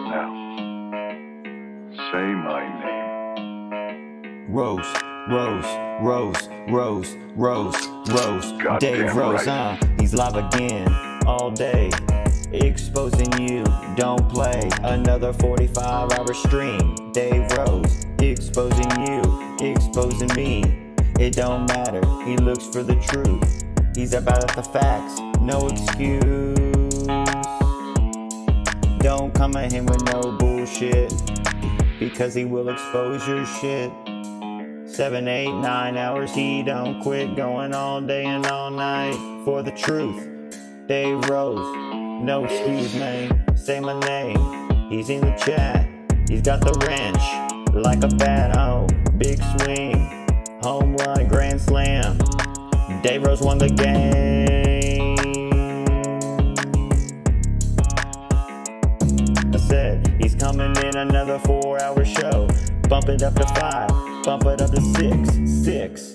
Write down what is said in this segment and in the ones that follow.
Now, say my name. Rose, Rose, Rose, Rose, Rose, Rose. Goddamn Dave Rose, right. He's live again all day. Exposing you, don't play. Another 45-hour stream. Dave Rose, exposing you, exposing me. It don't matter, he looks for the truth. He's about the facts, no excuse. Don't come at him with no bullshit, because he will expose your shit. 7, 8, 9 hours, he don't quit. Going all day and all night for the truth. Dave Rose, no excuse, man. Say my name, he's in the chat. He's got the wrench, like a bat, oh, big swing. Home run, grand slam. Dave Rose won the game. I said, he's coming in another 4-hour show. Bump it up to 5, bump it up to 6,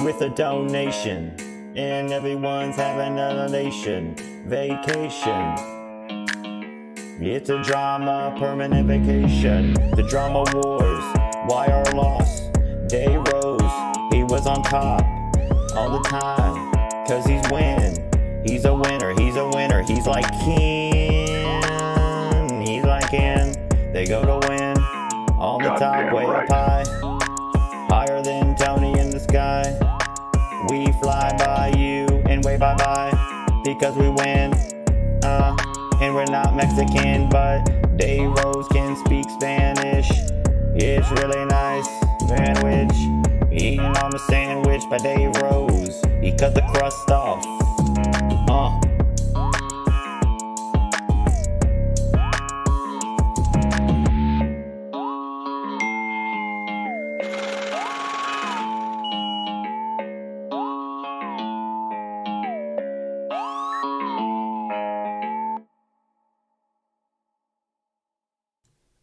with a donation. And everyone's having a nation vacation. It's a drama, permanent vacation. The drama wars, why our loss? Dave Rose, he was on top all the time, cause he's winning. He's a winner, he's a winner. He's like Ken, he's like Ken. They go to win, on the top, way up high. Higher than Tony in the sky. We fly by you and wave bye-bye, because we win. And we're not Mexican, but Dave Rose can speak Spanish. It's really nice sandwich. Eating on the sandwich by Dave Rose. He cut the crust off.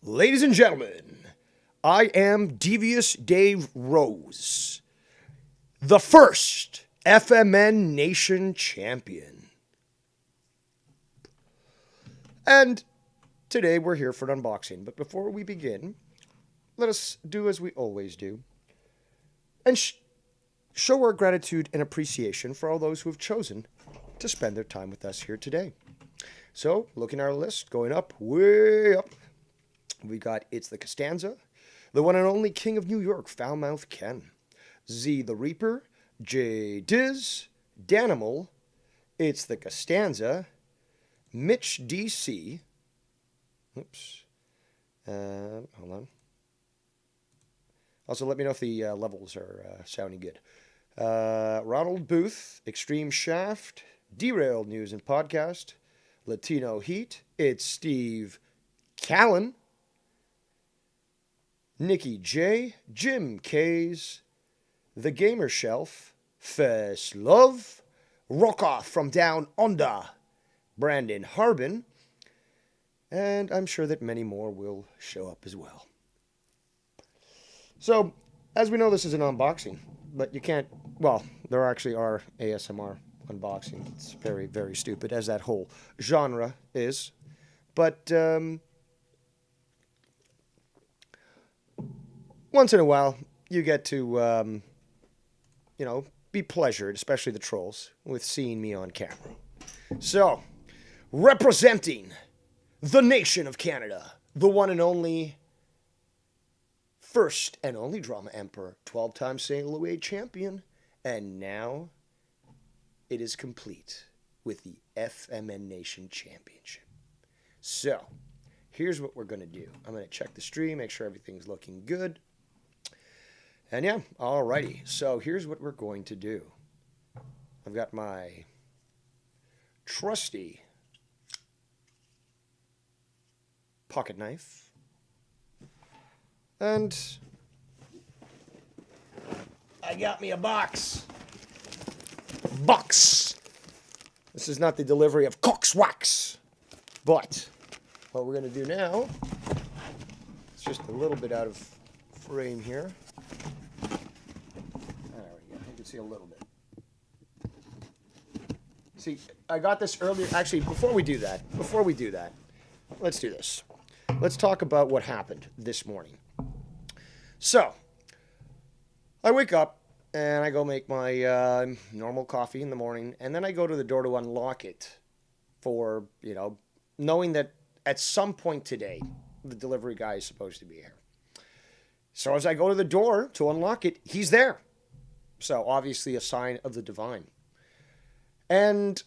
Ladies and gentlemen, I am Devious Dave Rose, the first FMN Nation champion. And today we're here for an unboxing. But before we begin, let us do as we always do and show our gratitude and appreciation for all those who have chosen to spend their time with us here today. So, looking at our list, going up, way up, we got It's the Costanza, the one and only King of New York, Foulmouth Ken, Z the Reaper, J Diz, Danimal, It's the Costanza, Mitch DC, oops, hold on. Also, let me know if the levels are sounding good. Ronald Booth, Extreme Shaft, Derailed News and Podcast, Latino Heat, It's Steve Callan, Nikki J, Jim K's, The Gamer Shelf, First Love, Rockoff from Down Under, Brandon Harbin, and I'm sure that many more will show up as well. So, as we know, this is an unboxing, but you can't, well, there actually are ASMR unboxing. It's very, very stupid, as that whole genre is. But, once in a while, you get to, be pleasured, especially the trolls, with seeing me on camera. So, representing the nation of Canada, the one and only, first and only Drama Emperor, 12-time St. Louis champion, and now it is complete with the FMN Nation Championship. So, here's what we're going to do. I'm going to check the stream, make sure everything's looking good. And yeah, alrighty. So here's what we're going to do. I've got my trusty pocket knife. And I got me a box. This is not the delivery of Cox Wax. But what we're going to do now, it's just a little bit out of frame here. There we go. You can see a little bit. See, I got this earlier. Actually, before we do that, let's do this. let's talk about what happened this morning. So, I wake up and I go make my normal coffee in the morning, and then I go to the door to unlock it for, knowing that at some point today, the delivery guy is supposed to be here. So as I go to the door to unlock it, he's there. So obviously a sign of the divine. And,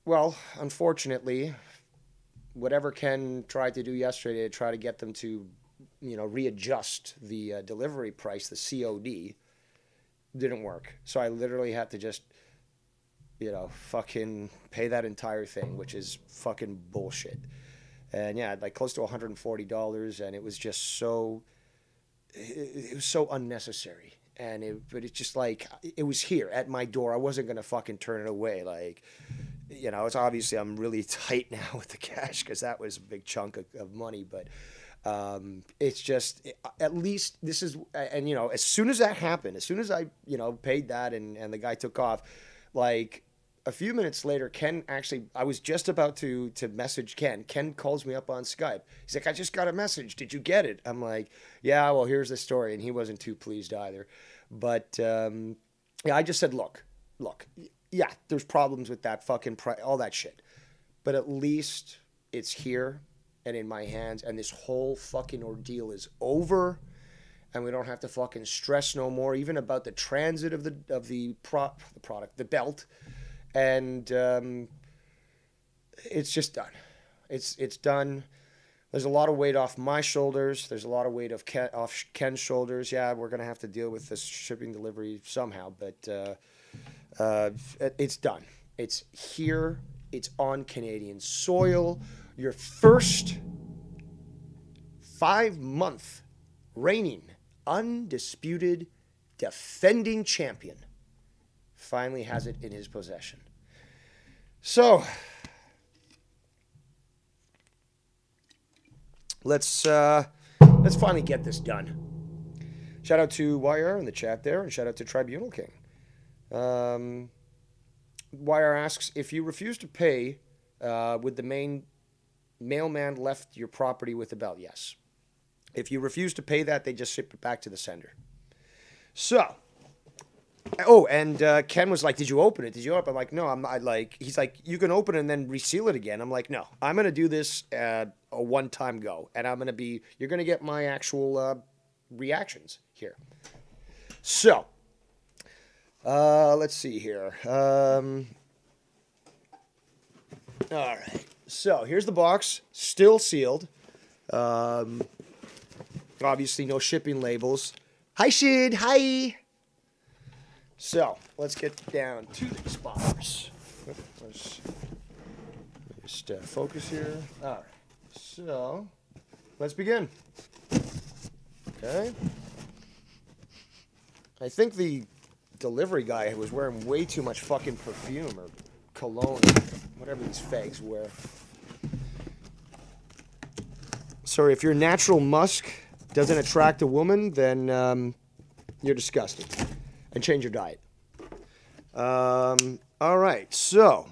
well, unfortunately, whatever Ken tried to do yesterday to try to get them to, readjust the delivery price, the COD, didn't work. So I literally had to just, fucking pay that entire thing, which is fucking bullshit. And yeah, like close to $140, and it was just so, it was so unnecessary. But it's just like, it was here at my door. I wasn't going to fucking turn it away. Like, it's obviously I'm really tight now with the cash because that was a big chunk of money. But it's just, at least this is, and as soon as that happened, as soon as I, paid that and the guy took off, like a few minutes later, Ken actually, I was just about to message Ken. Ken calls me up on Skype. He's like, I just got a message. Did you get it? I'm like, yeah, well, here's the story. And he wasn't too pleased either. But yeah, I just said, look, yeah, there's problems with that fucking all that shit. But at least it's here and in my hands, and this whole fucking ordeal is over, and we don't have to fucking stress no more, even about the transit of the product, the belt. And it's just done. It's done. There's a lot of weight off my shoulders. There's a lot of weight off Ken's shoulders. Yeah, we're going to have to deal with this shipping delivery somehow, but it's done. It's here. It's on Canadian soil. Your first 5-month reigning, undisputed, defending champion finally has it in his possession. So, let's finally get this done. Shout out to YR in the chat there, and shout out to Tribunal King. YR asks, if you refuse to pay, would the mailman left your property with the belt? Yes. If you refuse to pay that, they just ship it back to the sender. So, and Ken was like, did you open it? Did you open it? I'm like, no, I'm not. He's like, you can open it and then reseal it again. I'm like, no, I'm going to do this a one-time go. And you're going to get my actual reactions here. So, let's see here. All right. So, here's the box, still sealed. Obviously, no shipping labels. Hi, Shid. Hi. So, let's get down to these boxes. Let's just focus here. All right. So, let's begin. Okay. I think the delivery guy was wearing way too much fucking perfume or cologne, whatever these fags wear. Sorry, if your natural musk doesn't attract a woman, then you're disgusting. And change your diet. All right, so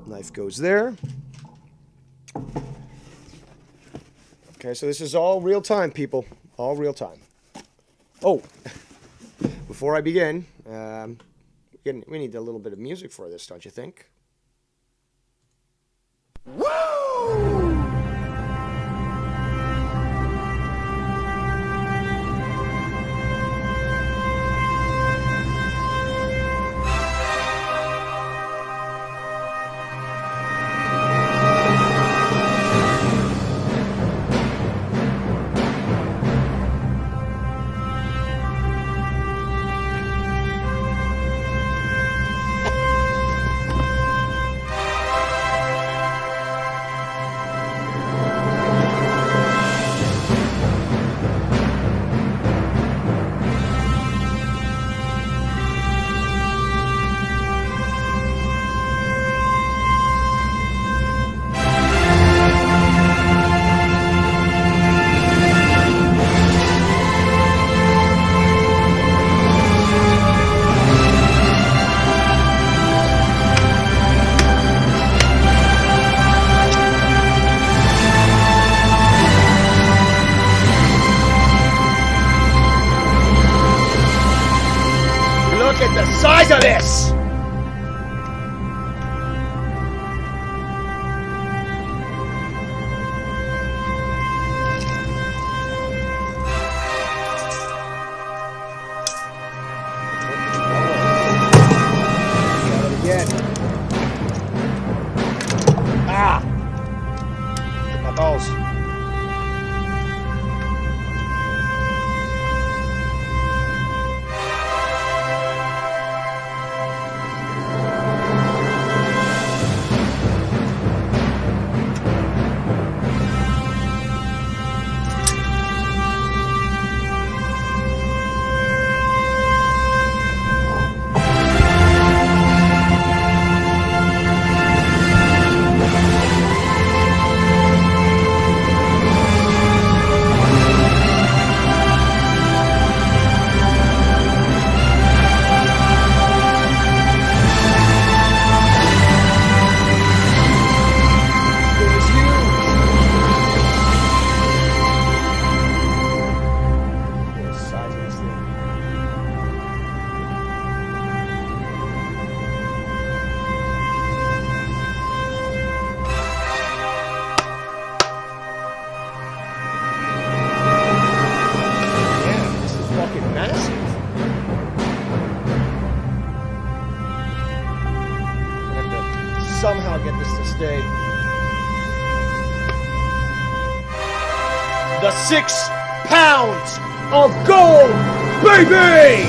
knife goes there. Okay, so this is all real time, people. All real time. Oh, before I begin, we need a little bit of music for this, don't you think? Woo! the size of this! Again. Ah! Hit my balls. Somehow get this to stay. The 6 pounds of gold, baby!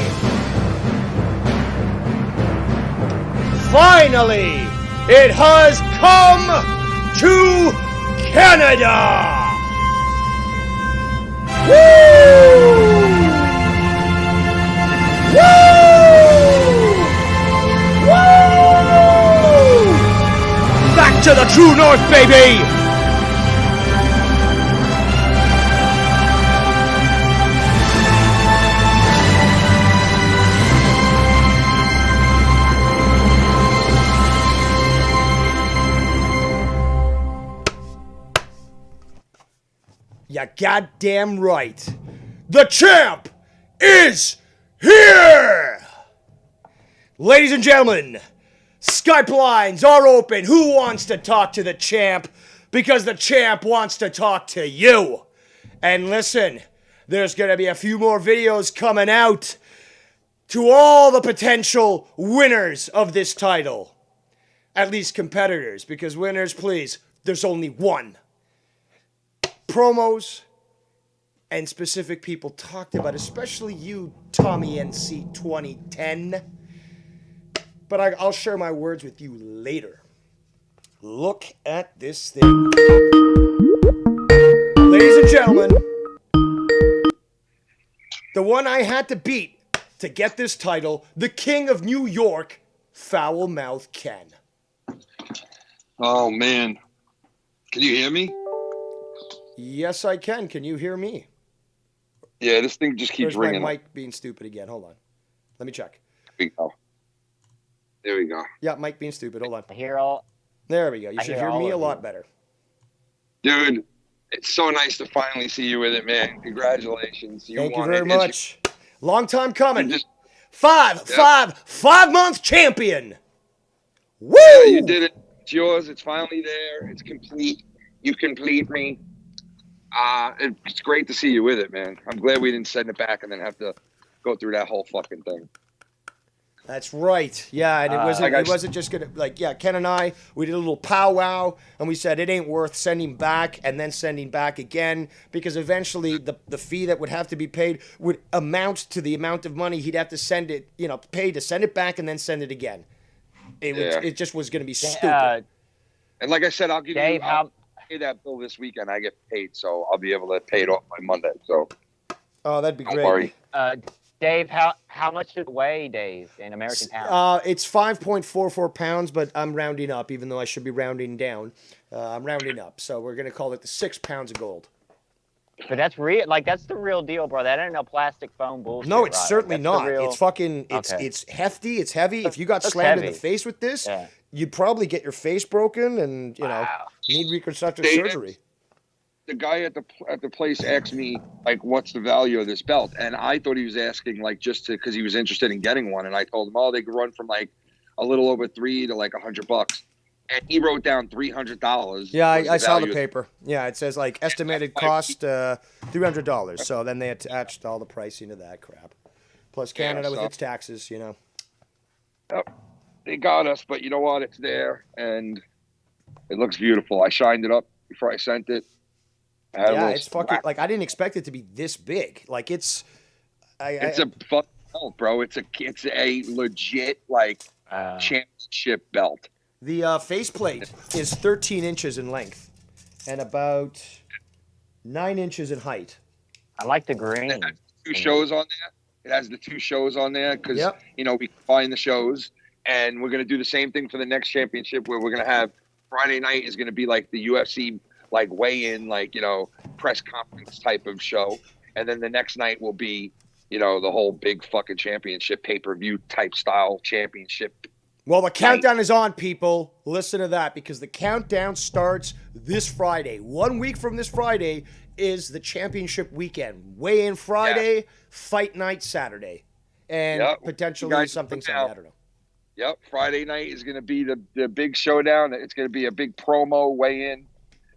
Finally, it has come to Canada! Woo! Woo! Woo! Back to the true north, baby! You goddamn right. The champ is here! Ladies and gentlemen, Skype lines are open. Who wants to talk to the champ? Because the champ wants to talk to you. And listen, there's going to be a few more videos coming out to all the potential winners of this title. At least competitors, because winners, please, there's only one. Promos and specific people talked about, especially you, Tommy NC 2010. But I'll share my words with you later. Look at this thing. Ladies and gentlemen, the one I had to beat to get this title, the King of New York, Foul Mouth Ken. Oh, man. Can you hear me? Yes, I can. Can you hear me? Yeah, this thing just keeps ringing. My mic being stupid again. Hold on. Let me check. There we go. There we go. Yeah, mic being stupid. Hold on. There we go. You should hear me a lot better. Dude, it's so nice to finally see you with it, man. Congratulations. Thank you very much. Long time coming. Five-month champion. Woo! Yeah, you did it. It's yours. It's finally there. It's complete. You complete me. It's great to see you with it, man. I'm glad we didn't send it back and then have to go through that whole fucking thing. That's right. Yeah, and it wasn't just gonna Ken and I, we did a little powwow and we said it ain't worth sending back and then sending back again, because eventually the fee that would have to be paid would amount to the amount of money he'd have to send it, pay to send it back and then send it again. It just was gonna be stupid. And like I said, I'll give you pay that bill this weekend. I get paid, so I'll be able to pay it off by Monday. So, that'd be great. Don't worry. Dave, how much does it weigh, Dave, in American pounds? It's 5.44 pounds, but I'm rounding up, even though I should be rounding down. I'm rounding up, so we're gonna call it the 6 pounds of gold. But that's real. That's the real deal, bro. That ain't no plastic foam bullshit. No, it's right? certainly That's not. real... It's fucking. It's hefty. It's heavy. If you got slammed in the face with this, you'd probably get your face broken and need reconstructive surgery. the guy at the place asked me like, "What's the value of this belt?" And I thought he was asking like just to because he was interested in getting one. And I told him, "Oh, they could run from like a little over $300 to like $100." And he wrote down $300. Yeah, I saw the paper. Yeah, it says like estimated cost $300. So then they attached all the pricing to that crap. Plus Canada with its taxes, you know. Yep, they got us, but you know what? It's there, and it looks beautiful. I shined it up before I sent it. Yeah, it's fucking like I didn't expect it to be this big. Like it's a fucking belt, bro. It's a legit like championship belt. The faceplate is 13 inches in length and about 9 inches in height. I like the green. It has two shows on there. It has the two shows on there because you know we combine the shows, and we're gonna do the same thing for the next championship where we're gonna have Friday night is gonna be like the UFC like weigh-in, like, you know, press conference type of show, and then the next night will be, you know, the whole big fucking championship pay-per-view type style championship. Well, the countdown is on, people. Listen to that, because the countdown starts this Friday. 1 week from this Friday is the championship weekend. Weigh-in Friday, fight night Saturday, and potentially something Sunday. I don't know. Yep, Friday night is going to be the big showdown. It's going to be a big promo weigh-in,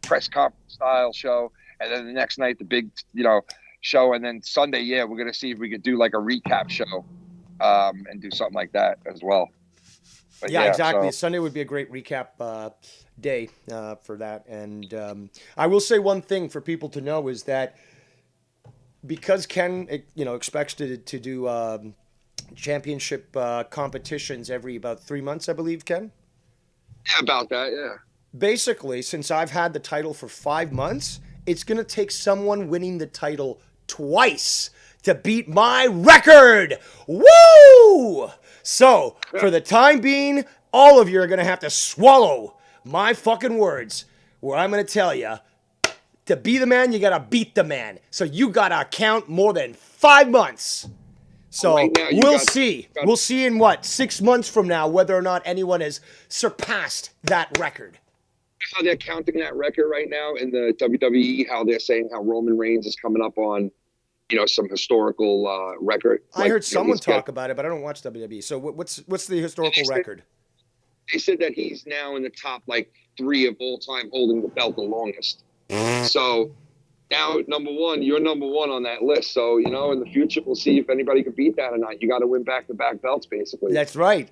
press conference style show, and then the next night the big, you know, show, and then Sunday, we're going to see if we could do like a recap show, and do something like that as well. But exactly. So Sunday would be a great recap day for that. And I will say one thing for people to know is that because Ken, you know, expects to do championship competitions every about 3 months, I believe, Ken? Yeah, about that, yeah. Basically, since I've had the title for 5 months, it's going to take someone winning the title twice to beat my record. Woo! So, for the time being, all of you are going to have to swallow my fucking words, where I'm going to tell you, to be the man, you got to beat the man. So you got to count more than 5 months. So right now, we'll see. We'll see in 6 months from now whether or not anyone has surpassed that record. How they're counting that record right now in the WWE, how they're saying how Roman Reigns is coming up on, you know, some historical record. I heard someone talk about it, but I don't watch WWE. So what's the historical record? They said that he's now in the top 3 of all time holding the belt the longest. So now, you're number one on that list. So, you know, in the future, we'll see if anybody can beat that or not. You got to win back-to-back belts, basically. That's right.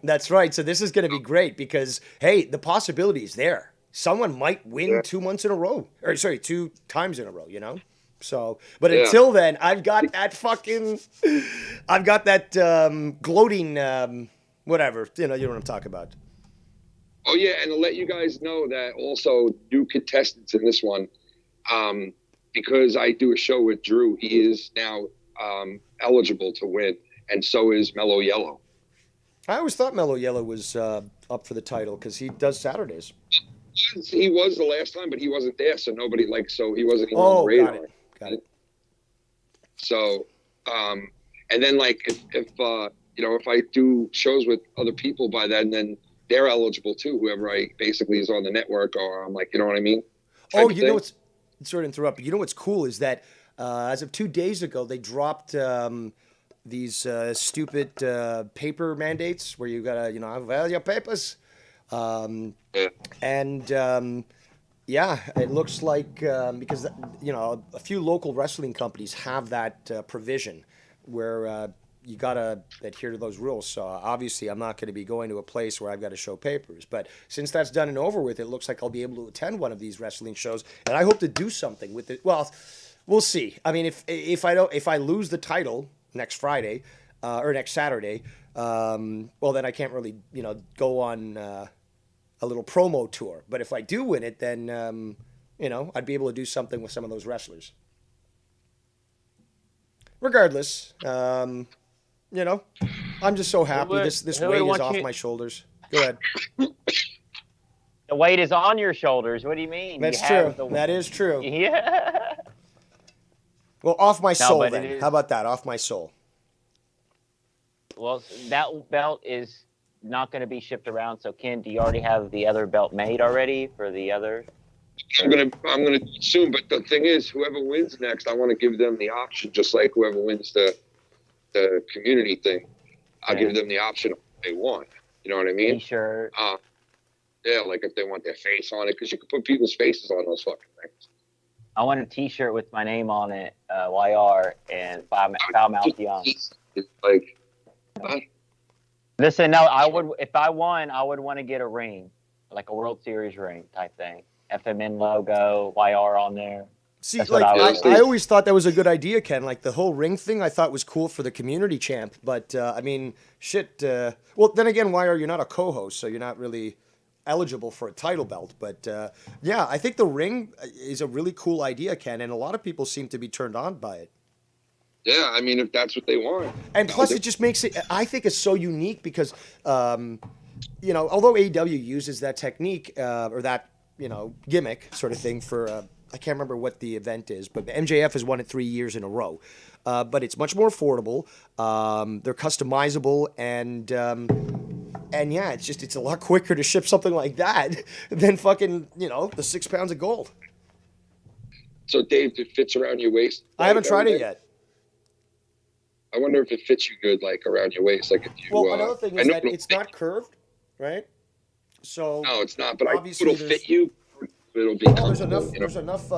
So this is going to be great because, hey, the possibility is there. Someone might win 2 months in a row. 2 times in a row, you know? So, but until then, I've got that gloating, whatever. You know what I'm talking about. Oh, yeah, and to let you guys know that also new contestants in this one, because I do a show with Drew, he is now eligible to win, and so is Mellow Yellow. I always thought Mellow Yellow was up for the title because he does Saturdays. He was the last time, but he wasn't there, so nobody so he wasn't even on the radar. Got it. So, and then if you know, if I do shows with other people by then they're eligible too. Whoever I basically is on the network, or I'm you know what I mean? Oh, you know what's sort of interrupt. But you know what's cool is that as of 2 days ago, they dropped these stupid paper mandates where you gotta avail your papers. And it looks like because a few local wrestling companies have that provision where you gotta adhere to those rules. So obviously, I'm not going to be going to a place where I've got to show papers. But since that's done and over with, it looks like I'll be able to attend one of these wrestling shows, and I hope to do something with it. Well, we'll see. I mean, if I lose the title next Friday or next Saturday, well then I can't really go on a little promo tour. But if I do win it, then I'd be able to do something with some of those wrestlers. Regardless, I'm just so happy. This weight is off my shoulders. Go ahead. The weight is on your shoulders. What do you mean? That's true. That is true. Yeah. Well, off my soul then. How about that? Off my soul. Well, that belt is not going to be shipped around. So, Ken, do you already have the other belt made already for the other? I'm gonna soon. But the thing is, whoever wins next, I want to give them the option, just like whoever wins the community thing. I'll give them the option of what they want. You know what I mean? T-shirt. Yeah, like if they want their face on it, because you can put people's faces on those fucking things. I want a T-shirt with my name on it, YR, and foul mouth young. It's like, Listen, no, I would if I won, I would want to get a ring, like a World Series ring type thing. FMN logo, YR on there. See, That's like what I always thought that was a good idea, Ken. Like the whole ring thing, I thought was cool for the community champ. But I mean, shit. Well, then again, why are you not a co-host? So you're not really eligible for a title belt. But yeah, I think the ring is a really cool idea, Ken, and a lot of people seem to be turned on by it. yeah, I mean, if that's what they want. And plus, it just makes it. I think it's so unique because, you know, although AEW uses that technique or that gimmick sort of thing for. I can't remember what the event is, but MJF has won it 3 years in a row. But it's much more affordable. They're customizable, and yeah, it's a lot quicker to ship something like that than fucking the 6 pounds of gold. So, Dave, it fits around your waist. I haven't tried it yet. I wonder if it fits you good, like around your waist, like if you. Well, another thing is that it's not curved, right? So no, it's not. But obviously it'll fit you. It'll be. There's enough. There's enough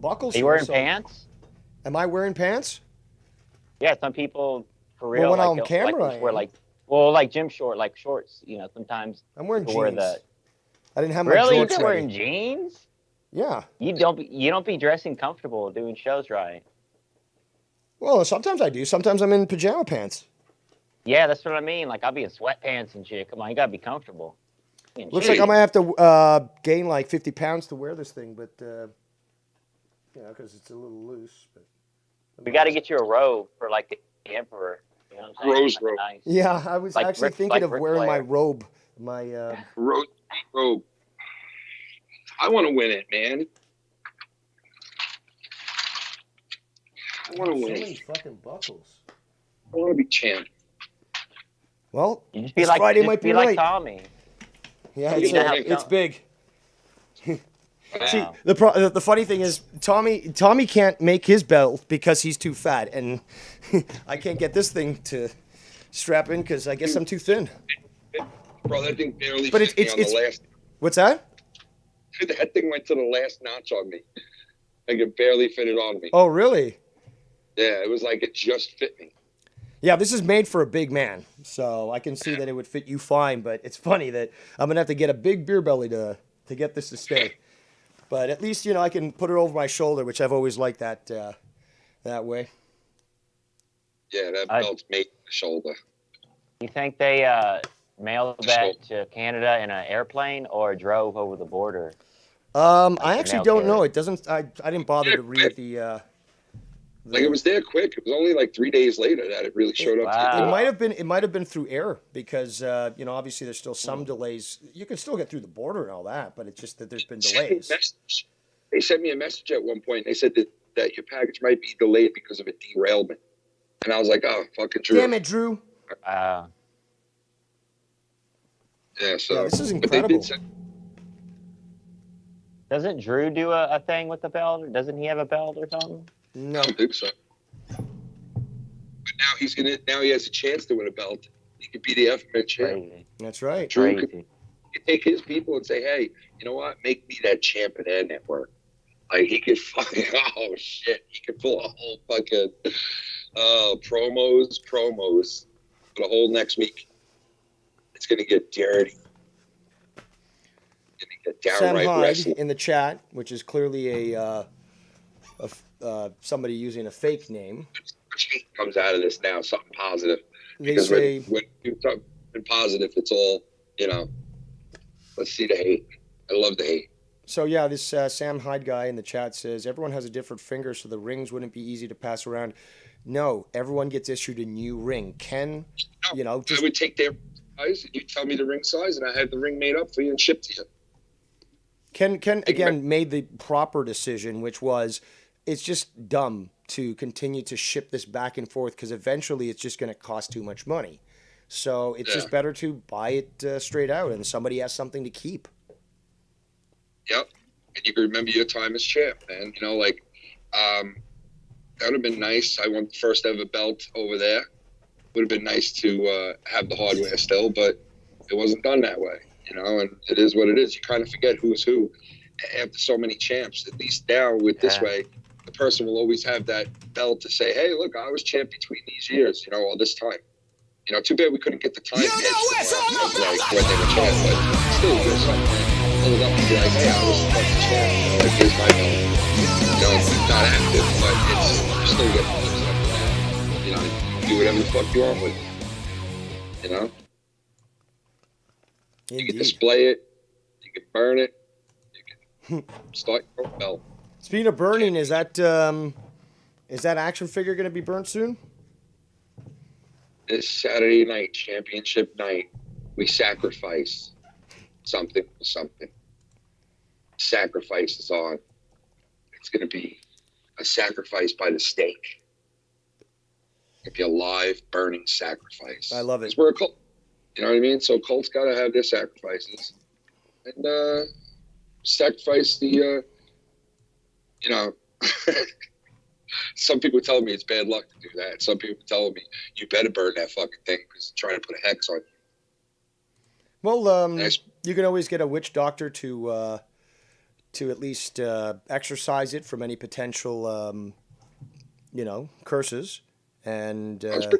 buckles. Are you wearing pants? Am I wearing pants? Yeah, some people for real. Well, when like, I'm on camera, wear like gym shorts. Sometimes I'm wearing jeans. wear the. I didn't have my Really, shorts you're ready. wearing jeans? Yeah. You don't be dressing comfortable doing shows, right? Well, sometimes I do. Sometimes I'm in pajama pants. Yeah, that's what I mean. Like I'll be in sweatpants and shit. Come on, you gotta be comfortable. Looks like I might have to gain like 50 pounds to wear this thing, but because it's a little loose. But we got to get you a robe for like the emperor. You know what I'm saying? Rose robe. Nice. Yeah, I was actually thinking of Ric wearing my Flair. robe. My Rose robe. I want to win it, man. I want to so win many it. fucking buckles. I want to be champ. Well, You just be this like Friday just might be be like right. Tommy. Yeah, You know how it's Tom- big. See, Wow. the funny thing is, Tommy can't make his belt because he's too fat, and I can't get this thing to strap in because I guess I'm too thin. Bro, that thing barely But fit me on the last. What's that? That thing went to the last notch on me. Like it barely fitted on me. Oh, really? Yeah, it was like it just fit me. Yeah, this is made for a big man, so I can see that it would fit you fine. But it's funny that I'm gonna have to get a big beer belly to get this to stay. But at least I can put it over my shoulder, which I've always liked that way. Yeah, that belt's made for the shoulder. You think they mailed that to Canada in an airplane or drove over the border? I actually mail don't carrier. know. It doesn't. I didn't bother to read the. Like it was there quick. It was only like 3 days later that it really showed up. Wow. It might have been through air because obviously there's still some delays. You can still get through the border and all that, but it's just that there's been delays. They sent me a message at one point. They said that your package might be delayed because of a derailment, and I was like, "Oh, fucking Drew!" Damn it, Drew! Yeah, so Yeah, this is but they incredible. did send- Doesn't Drew do a thing with the belt? Or doesn't he have a belt or something? No, I don't think so. But now he has a chance to win a belt. He could be the FMN champ. Crazy. that's right. Drew could Crazy. take his people and say, "Hey, you know what? Make me that champ of their network." Like he could fucking he could pull a whole fucking promos for the whole next week. It's gonna get dirty. It's gonna get Sam downright Hyde wrestling. in the chat, which is clearly somebody using a fake name. Comes out of this now, something positive. They Because say when you do something positive, it's all Let's see the hate. I love the hate. so. Yeah, this Sam Hyde guy in the chat says everyone has a different finger, so the rings wouldn't be easy to pass around. No, everyone gets issued a new ring. Ken, I just would take their size, and you tell me the ring size, and I have the ring made up for you and shipped to you. Ken again made the proper decision, which was it's just dumb to continue to ship this back and forth because eventually it's just going to cost too much money. So it's just better to buy it straight out, and somebody has something to keep. Yep. and you can remember your time as champ, man. You know, like that would have been nice. I won the first ever belt over there. Would have been nice to have the hardware still, but it wasn't done that way. You know, and it is what it is. You kind of forget who's who after so many champs. At least now with this way, the person will always have that belt to say, "Hey, look, I was champ between these years. You know, all this time." You know, too bad we couldn't get the time like when they were champ, but still, there's something hold up and be like, "Hey, I was fucking champ. You know, like here's my belt." You know, it's not active, but it's you still get stuff. You know, you do whatever the fuck you want with it. You know. Indeed. You can display it, you can burn it, you can start your own belt. Speaking of burning, is that action figure going to be burnt soon? This Saturday night, championship night, we sacrifice something for something. Sacrifice is on. It's going to be a sacrifice by the stake. It'll be a live burning sacrifice. I love it. Because we're a cult. You know what I mean? So cults got to have their sacrifices. And sacrifice the, you know, some people tell me it's bad luck to do that. Some people tell me you better burn that fucking thing because it's trying to put a hex on you. Well, you can always get a witch doctor to at least exorcise it from any potential, you know, curses. And to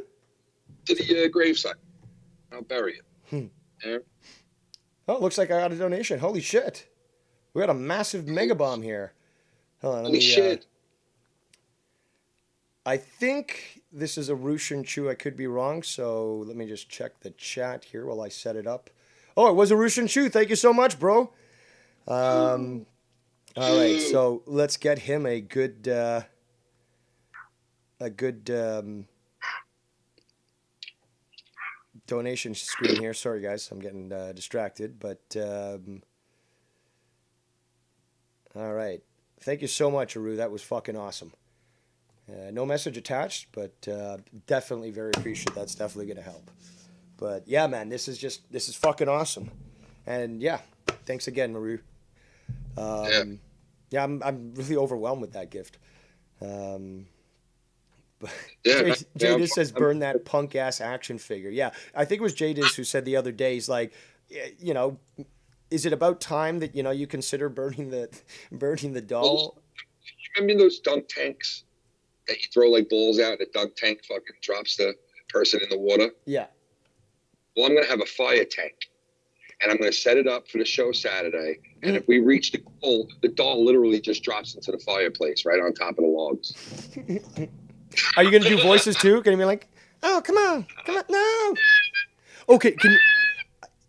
the gravesite. I'll bury it. Yeah. Oh, it looks like I got a donation. Holy shit. We got a massive mega bomb here. Hold on, let me, shit. I think this is a Russian Chew. I could be wrong, so let me just check the chat here while I set it up. Oh, it was a Russian Chew. Thank you so much, bro. All right, so let's get him a good donation screen here. Sorry, guys, I'm getting distracted, but all right. Thank you so much, Aru. That was fucking awesome. No message attached, but definitely very appreciative. That's definitely going to help. But yeah, man, this is fucking awesome. And yeah, thanks again, Maru. Yeah, I'm really overwhelmed with that gift. Jadis says, burn that punk ass action figure. Yeah, I think it was Jadis who said the other day, he's like, you know, is it about time that, you know, you consider burning the doll? You remember those dunk tanks that you throw like balls out and the dunk tank fucking drops the person in the water? Yeah. Well, I'm going to have a fire tank and I'm going to set it up for the show Saturday. And if we reach the goal, the doll literally just drops into the fireplace right on top of the logs. Are you going to do voices too? Can you be like, oh, come on, no. Okay,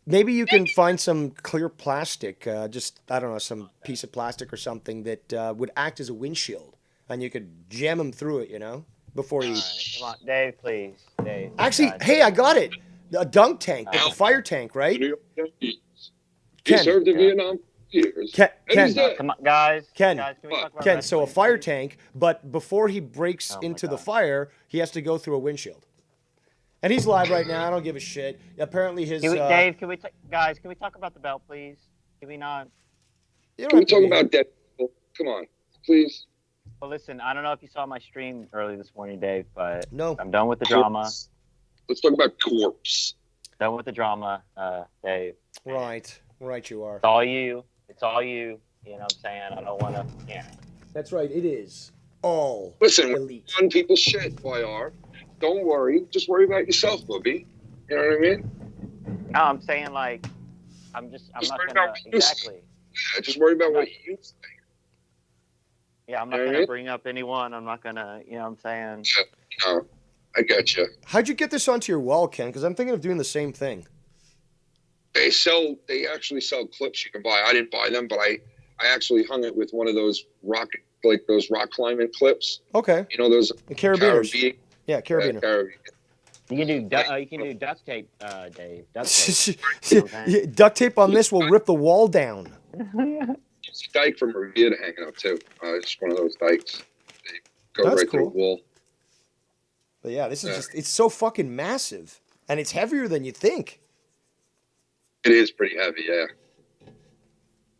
maybe you can find some clear plastic, just, I don't know, some piece of plastic or something that would act as a windshield, and you could jam him through it, you know, before you... Come on, Dave, please. Dave. Actually, hey, I got it. A dunk tank, like a fire tank, right? He Ken. served in Vietnam for years. Ken, Come on, guys. Ken, Guys, can we talk about Ken, so a wrestling, fire please? tank, but before he breaks my into the God. fire, he has to go through a windshield. And he's live right now. I don't give a shit. Apparently his... Dave, guys, can we talk about the belt, please? Can we not? you don't Can we have to talk be- about dead people? Come on, please. Well, listen, I don't know if you saw my stream early this morning, Dave, but No. I'm done with the drama. Let's talk about corpse. Done with the drama, Dave. Right you are. It's all you. It's all you. You know what I'm saying? I don't want to. Yeah. That's right, it is all Listen, elite. on people's shit, YR. Don't worry. Just worry about yourself, Bobby. You know what I mean? No, I'm saying like, I'm Just not worry gonna about what you say. exactly. Yeah, just worry about what you think. Yeah, I'm not All gonna right. bring up anyone. I'm not gonna. You know what I'm saying? No, I got you. How'd you get this onto your wall, Ken? Because I'm thinking of doing the same thing. They actually sell clips you can buy. I didn't buy them, but I actually hung it with one of those rock climbing clips. Okay. You know those The carabiners. Caribbean. Yeah, carabiner. Caribbean. You can do duct tape, Dave. Duct tape. Yeah, duct tape on this will rip the wall down. It's a dike from Revere hanging up too. It's one of those dikes. They go That's right through cool. the wall. But yeah, this is Yeah. it's so fucking massive. And it's heavier than you think. It is pretty heavy, yeah.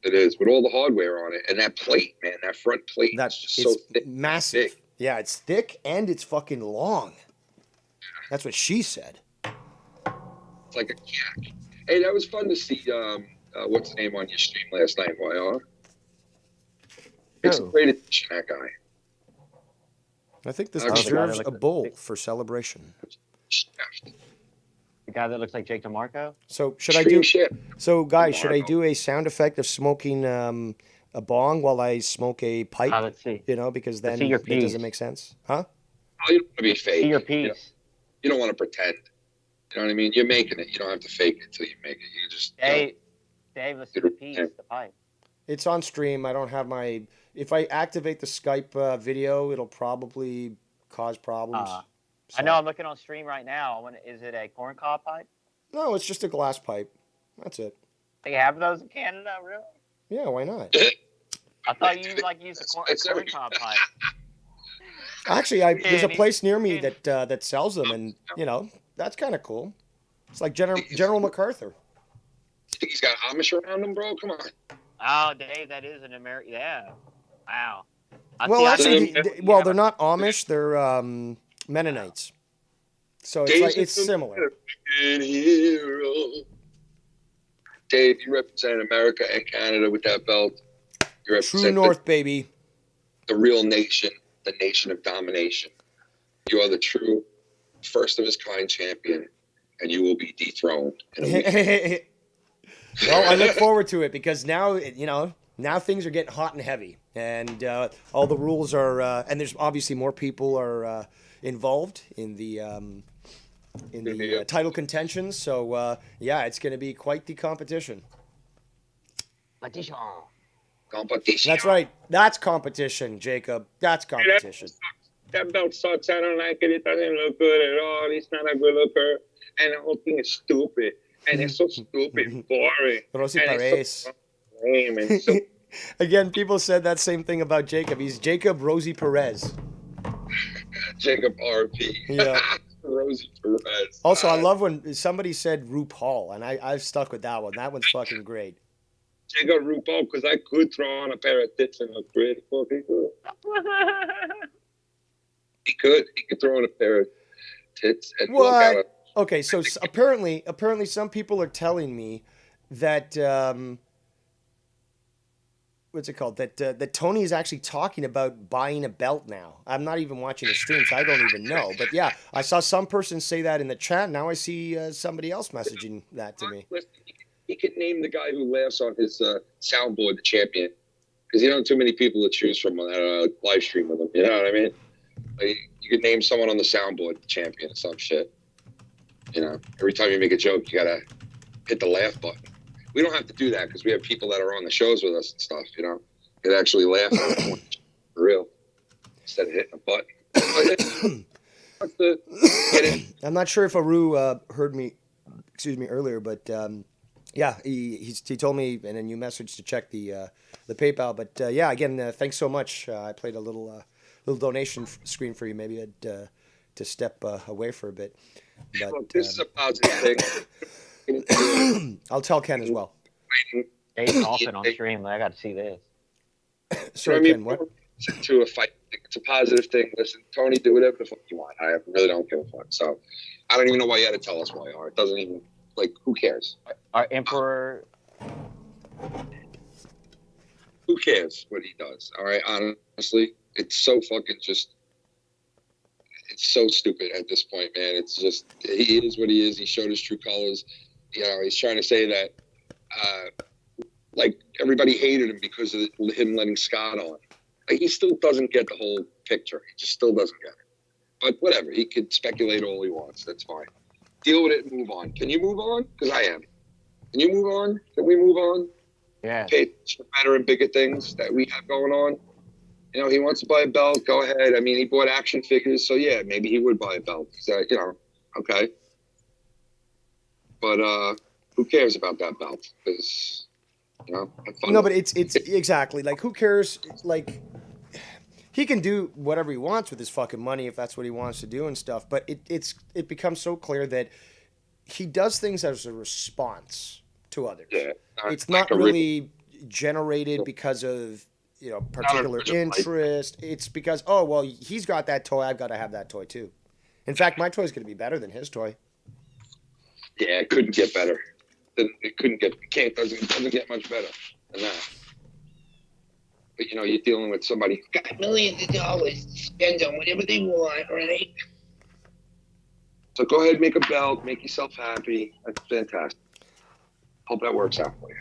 It is, with all the hardware on it. And that plate, man, that front plate is just so thick. Massive. Thick. Yeah, it's thick and it's fucking long. That's what she said. It's like a yak. Hey, that was fun to see, what's the name on your stream last night, YR? It's a great addition, that guy. I think this Oh, the guy deserves that a looks- bowl for celebration. The guy that looks like Jake DeMarco? So should I Stream do? shit. So guys, should I Marco. do a sound effect of smoking a bong while I smoke a pipe? Let's see. You know, because then see your it doesn't piece. make sense, huh? Oh, you don't want to be fake. See your You know? piece. You don't want to pretend. You know what I mean? You're making it. You don't have to fake it until you make it. You just Dave, let's see the piece, the pipe. It's on stream. I don't have my. If I activate the Skype video, it'll probably cause problems. I So- know I'm looking on stream right now. Is it a corncob pipe? No, it's just a glass pipe. That's it. They have those in Canada, really? Yeah, why not? I thought you used a It's every- corncob pipe. Actually, there's a Candy. place near me Candy. that sells them, and you know that's kind of cool. It's like General MacArthur. You think he's got Amish around him, bro? Come on. Oh, Dave, that is an American. Yeah. Wow. Well, actually, Yeah. they're not Amish. They're Mennonites. So it's like it's similar. Hero. Dave, you represent America and Canada with that belt. You represent True North, baby. the real nation, the nation of domination. You are the true first of his kind champion, and you will be dethroned in a week. Well, I look forward to it because now now things are getting hot and heavy, and all the rules are, and there's obviously more people are involved in the title contention. So yeah, it's going to be quite the competition. Competition. Competition. That's right. That's competition, Jacob. That's competition. That belt sucks. I don't like it. It doesn't look good at all. He's not a good looker. And the whole thing is stupid. And it's so stupid and boring. Rosy And Perez. it's so lame and so Again, people said that same thing about Jacob. He's Jacob Rosie Perez. Jacob RP. Yeah. Rosie Perez. Also, I love when somebody said RuPaul, and I've stuck with that one. That one's fucking great. Jacob RuPaul, because I could throw on a pair of tits and look pretty fucking good. He could throw in a pair of tits and What? walk out. Okay, so apparently some people are telling me that what's it called? That Tony is actually talking about buying a belt now. I'm not even watching the stream, so I don't even know. But yeah, I saw some person say that in the chat. Now I see somebody else messaging that to me. Listen, he could name the guy who laughs on his soundboard the champion, because you don't have too many people to choose from on that live stream with him. You know what I mean? Like, you could name someone on the soundboard the champion or some shit. You know, every time you make a joke, you gotta hit the laugh button. We don't have to do that because we have people that are on the shows with us and stuff. You know, that actually laugh for real instead of hitting a button. I'm not sure if Aru heard me, earlier, but yeah, he told me, and then you messaged to check the PayPal. But yeah, again, thanks so much. I played a little donation screen for you. Maybe I'd to step away for a bit. But Look, this is a positive thing. I'll tell Ken as well. Dave's coughing on stream. I got to see this. Sorry, You know Ken, what? To a fight, it's a positive thing. Listen, Tony, do whatever the fuck you want. I really don't give a fuck. So I don't even know why you had to tell us why you are. It doesn't even, like, who cares? Our Emperor. Who cares what he does? All right, honestly, it's so fucking just. It's so stupid at this point, man. It's just, he is what he is. He showed his true colors. You know, he's trying to say that, like, everybody hated him because of him letting Scott on. Like, he still doesn't get the whole picture. He just still doesn't get it. But whatever. He could speculate all he wants. That's fine. Deal with it and move on. Can you move on? Because I am. Can you move on? Can we move on? Yeah. Pay attention to better and bigger things that we have going on. You know, he wants to buy a belt. Go ahead. I mean, he bought action figures, so yeah, maybe he would buy a belt. So, you know, okay. But who cares about that belt? Because, you know, have fun. No, but it's exactly like, who cares? Like, he can do whatever he wants with his fucking money if that's what he wants to do and stuff. But it becomes so clear that he does things as a response to others. Yeah, It's not like a really, generated because of Not particular original, like- interest. It's because, oh well, he's got that toy, I've got to have that toy too. In fact, my toy's going to be better than his toy. Yeah, it couldn't get better. Doesn't get much better than that. But you're dealing with somebody who's got millions of dollars to spend on whatever they want, right? So go ahead, make a belt, make yourself happy. That's fantastic. Hope that works out for you.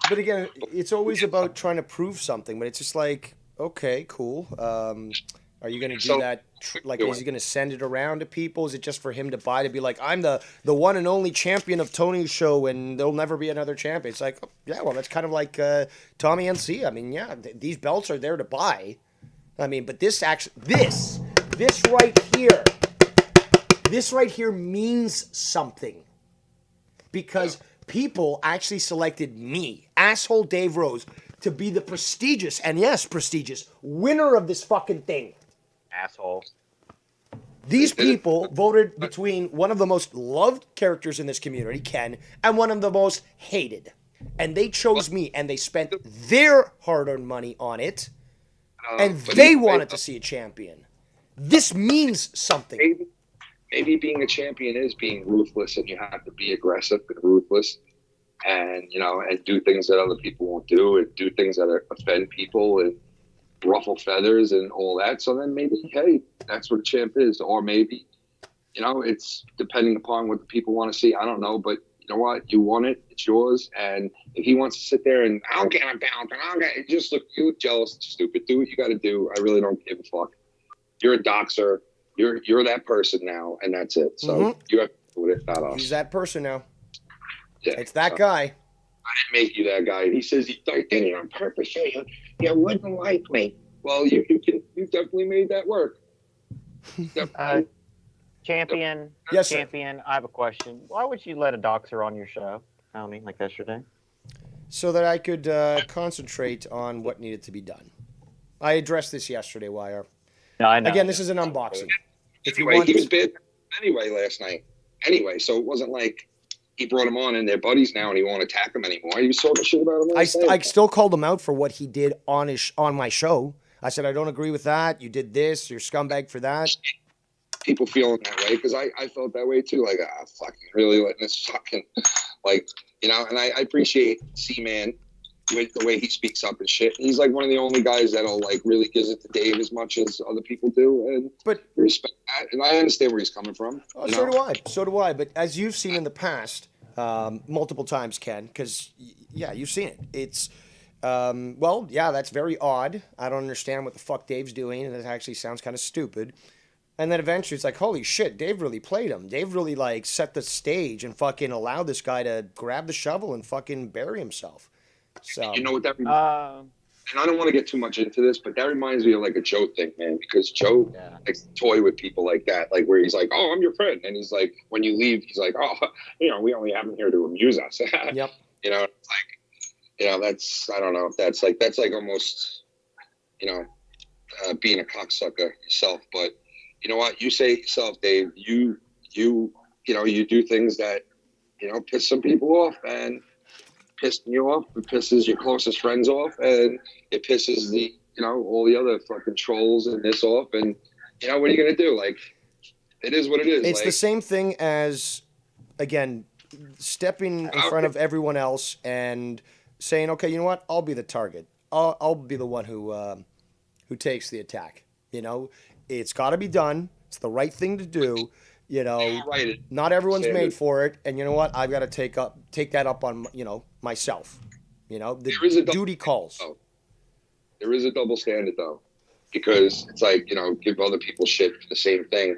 But again, it's always about trying to prove something. But it's just like, okay, cool. Are you going to do that? Like, is he going to send it around to people? Is it just for him to buy, to be like, I'm the one and only champion of Tony's show, and there'll never be another champion? It's like, oh, yeah, well, that's kind of like Tommy NC. I mean, yeah, these belts are there to buy. I mean, but this right here means something, because people actually selected me, asshole Dave Rose, to be the prestigious, and yes, prestigious, winner of this fucking thing. Asshole. These people voted between one of the most loved characters in this community, Ken, and one of the most hated. And they chose me, and they spent their hard-earned money on it, and they wanted to see a champion. This means something. Maybe being a champion is being ruthless, and you have to be aggressive and ruthless, and and do things that other people won't do, and do things that offend people, and ruffle feathers and all that. So then maybe, hey, that's what a champ is. Or maybe, it's depending upon what the people want to see. I don't know, but you know what? You want it. It's yours. And if he wants to sit there and I don't get a belt, and I don't get, just look, you jealous, stupid. Do what you got to do. I really don't give a fuck. You're a doxer. You're that person now, and that's it. So you have to do with it, not us. He's that person now. Yeah, it's that guy. I didn't make you that guy. He says he did it on purpose. So you wouldn't like me. Well, you definitely made that work. Champion. Yes, champion. Sir. I have a question. Why would you let a doxer on your show, Tommy, like yesterday? So that I could concentrate on what needed to be done. I addressed this yesterday, Wire. No, I know. Again, this is an unboxing. He was bid anyway last night. Anyway, so it wasn't like he brought him on and they're buddies now and he won't attack him anymore. He was talking shit about him. I still called him out for what he did on my show. I said, I don't agree with that. You did this. You're a scumbag for that. People feeling that way, because I felt that way too. Like, fucking really letting this fucking, and I appreciate C-Man with the way he speaks up and shit. He's like one of the only guys that'll really gives it to Dave as much as other people do, but respect that, and I understand where he's coming from. Oh, so do I. But as you've seen in the past, multiple times, Ken, because you've seen it. It's that's very odd. I don't understand what the fuck Dave's doing, and it actually sounds kind of stupid. And then eventually it's like, holy shit, Dave really played him. Dave really set the stage and fucking allowed this guy to grab the shovel and fucking bury himself. So you know what that reminds and I don't want to get too much into this, but that reminds me of a Joe thing, man, because Joe likes to toy with people like that, where he's like, oh, I'm your friend. And he's like, when you leave, he's like, oh, we only have him here to amuse us. Yep. That's, I don't know if that's almost, being a cocksucker yourself. But you know what? You say it yourself, Dave, you do things that, piss some people off, and pissing you off, it pisses your closest friends off, and it pisses the all the other fucking trolls and this off, and what are you gonna do? It is what it is. It's the same thing as, again, stepping in front of everyone else and saying, okay, you know what? I'll be the target. I'll be the one who takes the attack. It's got to be done. It's the right thing to do. Not everyone's made for it, and you know what? I've got to take that up on myself. The duty calls. There is a double standard though, because it's give other people shit for the same thing,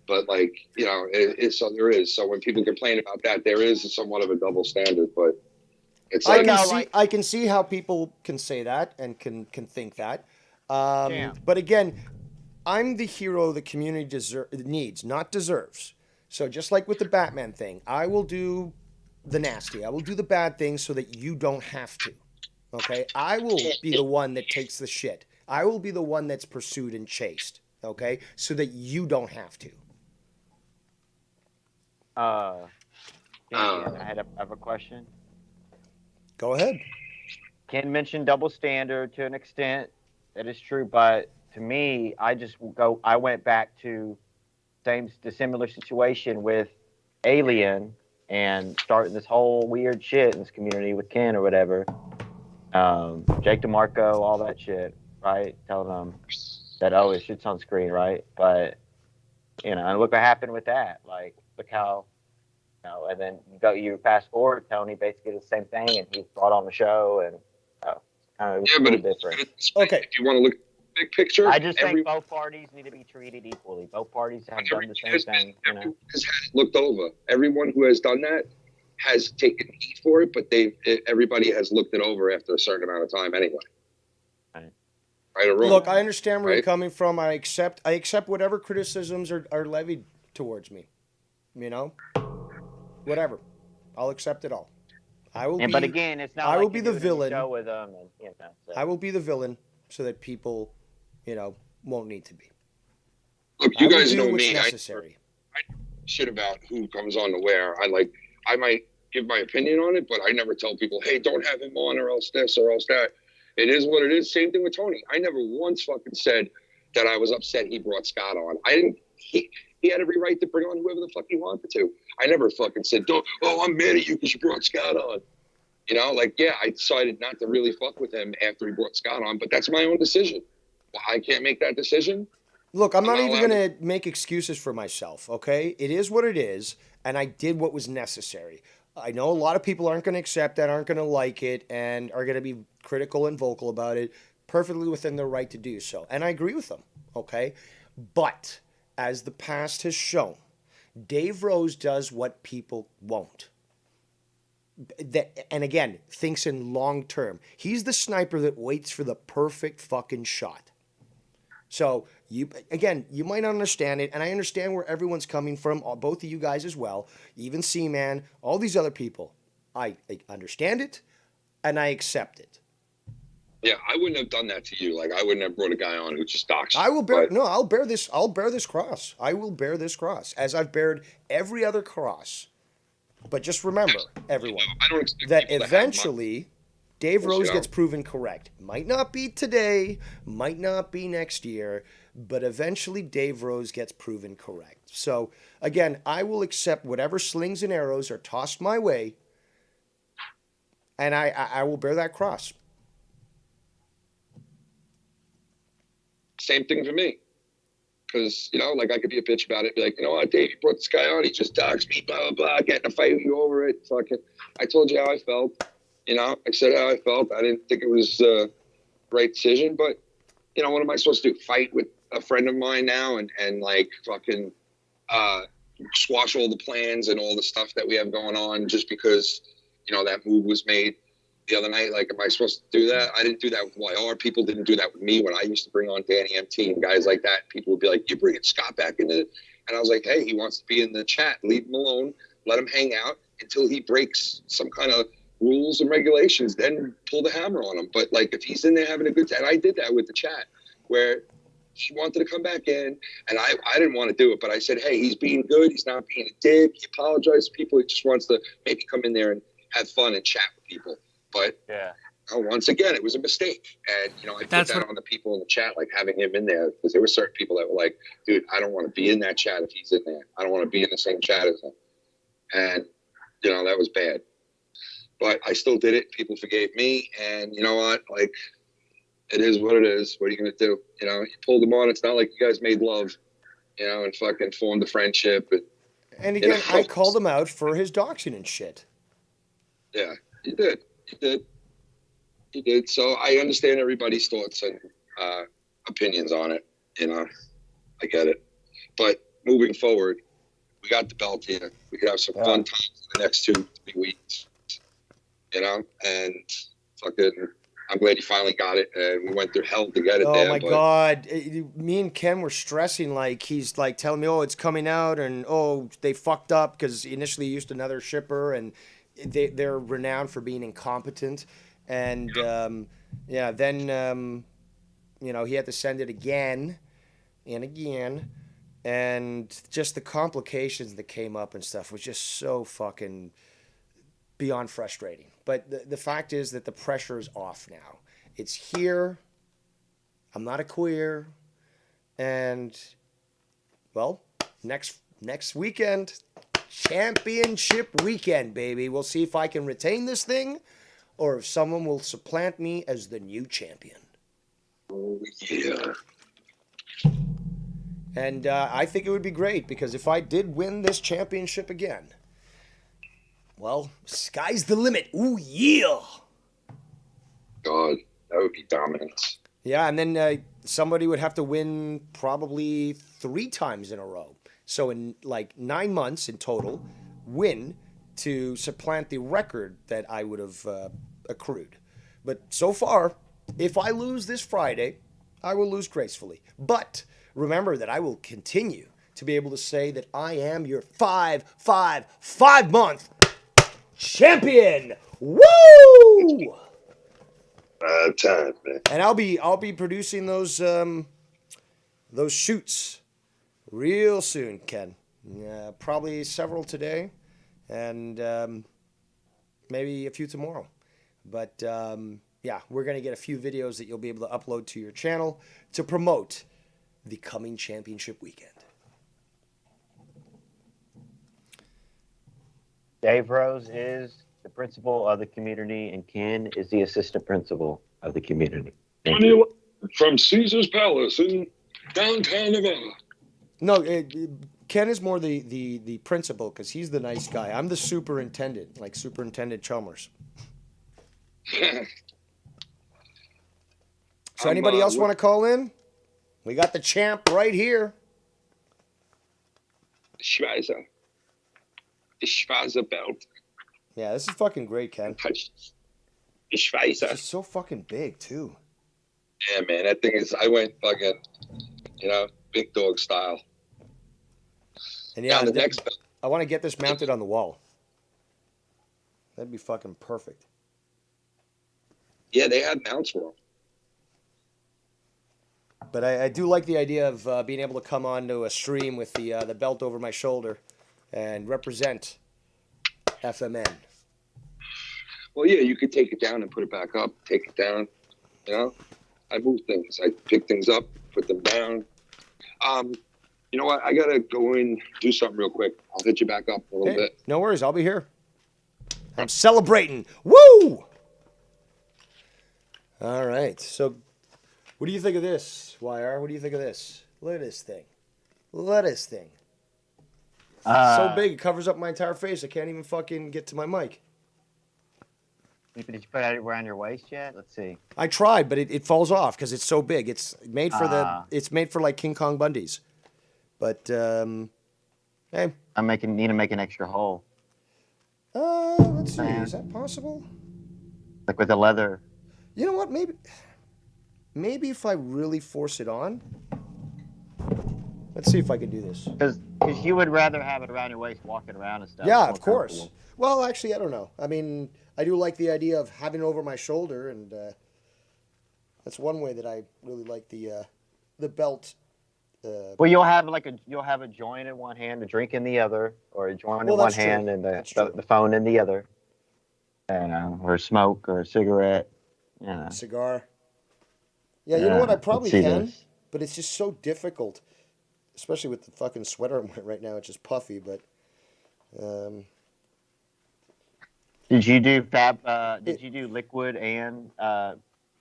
but there is. So when people complain about that, there is somewhat of a double standard, but it's I can see how people can say that and can think that, but again, I'm the hero the community needs, not deserves. So just like with the Batman thing, I will do the nasty. I will do the bad things so that you don't have to. Okay? I will be the one that takes the shit. I will be the one that's pursued and chased. Okay? So that you don't have to. I have a question. Go ahead. Ken mentioned double standard to an extent. That is true, but to me, I went back to the similar situation with Alien and starting this whole weird shit in this community with Ken or whatever. Jake DeMarco, all that shit, right? Telling them that, oh, it shit's on screen, right? But, and look what happened with that. Like, look how, and then you fast forward, Tony basically did the same thing, and he's brought on the show, and it was Yeah, but different. Okay. if you want to look at the big picture, I just think both parties need to be treated equally. Both parties have done the same thing. Everyone has had it looked over. Everyone who has done that has taken heat for it, but everybody has looked it over after a certain amount of time anyway. Right or wrong? Look, I understand where you're Right? coming from. I accept whatever criticisms are levied towards me. Whatever. I'll accept it all. But again, it's not. I like will be you're the doing a villain. show with them, and, so. I will be the villain so that people, won't need to be. Look, you I will guys do know what's me. necessary. I shit about who comes on to where. I might give my opinion on it, but I never tell people, hey, don't have him on or else this or else that. It is what it is. Same thing with Tony. I never once fucking said that I was upset he brought Scott on. I didn't. He had every right to bring on whoever the fuck he wanted to. I never fucking said, I'm mad at you because you brought Scott on. I decided not to really fuck with him after he brought Scott on, but that's my own decision. Well, I can't make that decision. Look, I'm not even allowed going to make excuses for myself, okay? It is what it is, and I did what was necessary. I know a lot of people aren't going to accept that, aren't going to like it, and are going to be critical and vocal about it, perfectly within their right to do so. And I agree with them, okay? But as the past has shown, Dave Rose does what people won't. And again, thinks in long term. He's the sniper that waits for the perfect fucking shot. So, you might not understand it, and I understand where everyone's coming from, both of you guys as well, even C-Man, all these other people. I understand it, and I accept it. Yeah, I wouldn't have done that to you. Like, I wouldn't have brought a guy on who just doxed you. I'll bear this cross. I will bear this cross, as I've bared every other cross. But just remember, everyone, I don't expect that people to have eventually Dave Rose gets proven correct. Might not be today, might not be next year, but eventually Dave Rose gets proven correct. So, again, I will accept whatever slings and arrows are tossed my way, and I will bear that cross. Same thing for me. Because, I could be a bitch about it. Be like, you know what, Dave, you brought this guy on. He just doxed me, blah, blah, blah. Getting a fight with you over it. Fucking, I told you how I felt. I said how I felt. I didn't think it was the right decision. But, what am I supposed to do? Fight with a friend of mine now and fucking squash all the plans and all the stuff that we have going on just because, that move was made the other night? Like, am I supposed to do that? I didn't do that with YR. People didn't do that with me when I used to bring on Danny MT and guys like that. People would be like, you're bringing Scott back into it? And I was like, hey, he wants to be in the chat. Leave him alone. Let him hang out until he breaks some kind of rules and regulations. Then pull the hammer on him. But, if he's in there having a good time, and I did that with the chat where he wanted to come back in, and I didn't want to do it. But I said, hey, he's being good. He's not being a dick. He apologized to people. He just wants to maybe come in there and have fun and chat with people. But once again, it was a mistake. And, I put that on the people in the chat, having him in there, because there were certain people that were like, dude, I don't want to be in that chat if he's in there. I don't want to be in the same chat as him. And, that was bad. But I still did it. People forgave me. And you know what? It is what it is. What are you going to do? You pulled him on. It's not like you guys made love, and fucking formed a friendship. And again, I called him out for his doxing and shit. Yeah, you did. He did. So I understand everybody's thoughts and opinions on it. I get it. But moving forward, we got the belt here. We could have some fun times in the next 2-3 weeks. And fucking, I'm glad you finally got it. And we went through hell to get it there. Oh my God. Me and Ken were stressing, he's telling me, it's coming out, and they fucked up because initially used another shipper, and they're renowned for being incompetent. And then he had to send it again and again, and just the complications that came up and stuff was just so fucking beyond frustrating. But the fact is that the pressure is off now. It's here. I'm not a queer. And, well, next weekend, championship weekend, baby. We'll see if I can retain this thing or if someone will supplant me as the new champion. Oh, yeah. And I think it would be great because if I did win this championship again, well, sky's the limit. Ooh, yeah. God, that would be dominance. Yeah, and then somebody would have to win probably 3 times in a row. So in like 9 months in total, win to supplant the record that I would have accrued. But so far, if I lose this Friday, I will lose gracefully. But remember that I will continue to be able to say that I am your 5-month champion. Woo! Time, man. And I'll be producing those shoots real soon, Ken. Probably several today, and maybe a few tomorrow. But yeah, we're gonna get a few videos that you'll be able to upload to your channel to promote the coming championship weekend. Dave Rose is the principal of the community, and Ken is the assistant principal of the community. Thank you. From Caesar's Palace in downtown Nevada. No, Ken is more the principal because he's the nice guy. I'm the superintendent, like Superintendent Chalmers. So anybody else want to call in? We got the champ right here. Schweizer. The Schweizer belt. Yeah, this is fucking great, Ken. The Schweizer. It's so fucking big too. Yeah, man, that thing is. I went fucking, big dog style. And yeah, Now the next belt. I want to get this mounted on the wall. That'd be fucking perfect. Yeah, they had mounts for them. But I do like the idea of being able to come onto a stream with the belt over my shoulder and represent FMN. Well, yeah, you could take it down and put it back up. Take it down. I move things. I pick things up, put them down. You know what? I gotta go and do something real quick. I'll hit you back up a little bit. No worries. I'll be here. I'm celebrating. Woo! All right. So, what do you think of this, YR? What do you think of this? Look at this thing. Look at this thing. So big, it covers up my entire face. I can't even fucking get to my mic. Did you put it around your waist yet? Let's see. I tried, but it falls off because it's so big. It's made for it's made for like King Kong Bundy's. But hey, need to make an extra hole. Let's see. Is that possible? Like with the leather. You know what? Maybe if I really force it on. Let's see if I can do this. Because you would rather have it around your waist, walking around and stuff. Yeah, of course. Well, actually, I don't know. I mean, I do like the idea of having it over my shoulder, and that's one way that I really like the belt. Well, you'll have a joint in one hand, a drink in the other, or a joint in one hand and the phone in the other, or a smoke or a cigarette. Cigar. Yeah, you know what? I probably can, but it's just so difficult, especially with the fucking sweater I'm wearing right now. It's just puffy, but. Did you do liquid and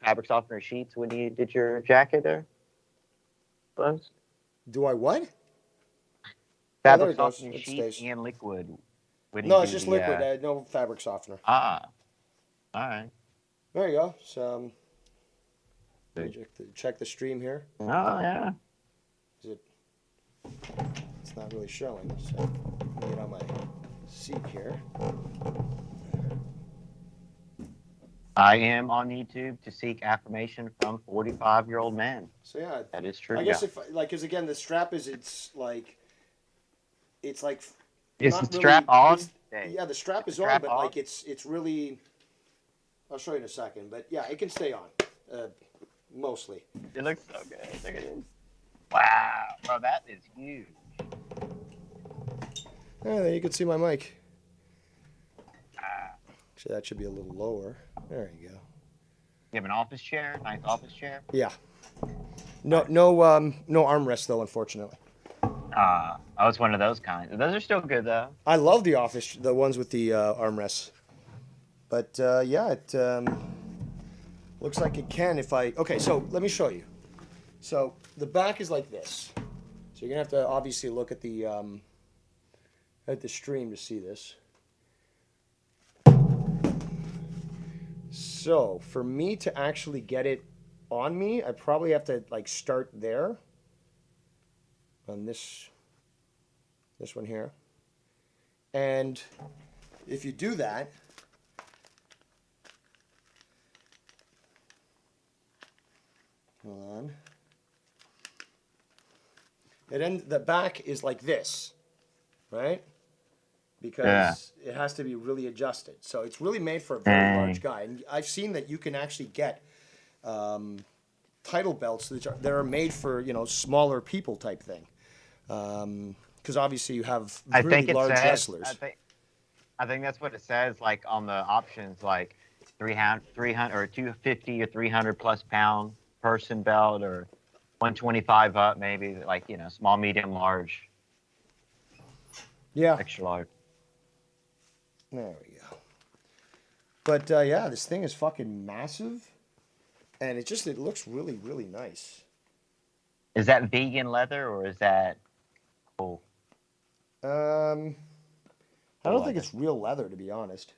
fabric softener sheets when you did your jacket there? Buzz? Do I what? Fabric softener sheets and liquid. No, it's just liquid. No fabric softener. All right. There you go. So, check the stream here. Oh yeah. It's not really showing. So, let me get on my seat here. I am on YouTube to seek affirmation from 45-year-old men. So yeah, that is true. I guess because again, the strap is it's like. Is the strap on? Yeah, the strap is on, but like it's really. I'll show you in a second, but yeah, it can stay on, mostly. It looks so good. Look at it. Wow, bro, that is huge. Yeah, there you can see my mic. So that should be a little lower. There you go. You have an office chair, nice office chair. Yeah. No armrest though, unfortunately. I was one of those kinds. Those are still good though. I love the ones with the armrests. But yeah, it looks like it can if I. Okay, so let me show you. So the back is like this. So you're gonna have to obviously look at the stream to see this. So for me to actually get it on me, I probably have to like start there on this one here. And if you do that, hold on. The back is like this, right? Because it has to be really adjusted. So it's really made for a very large guy. And I've seen that you can actually get title belts that are made for, smaller people type thing. Because obviously you have really large wrestlers. I think that's what it says, like on the options, like 300 or 250 or 300 plus pound person belt, or 125 up, maybe, like, small, medium, large. Yeah. Extra large. There we go. But yeah, this thing is fucking massive, and it looks really, really nice. Is that vegan leather or is that cool? I don't think it's real leather, to be honest.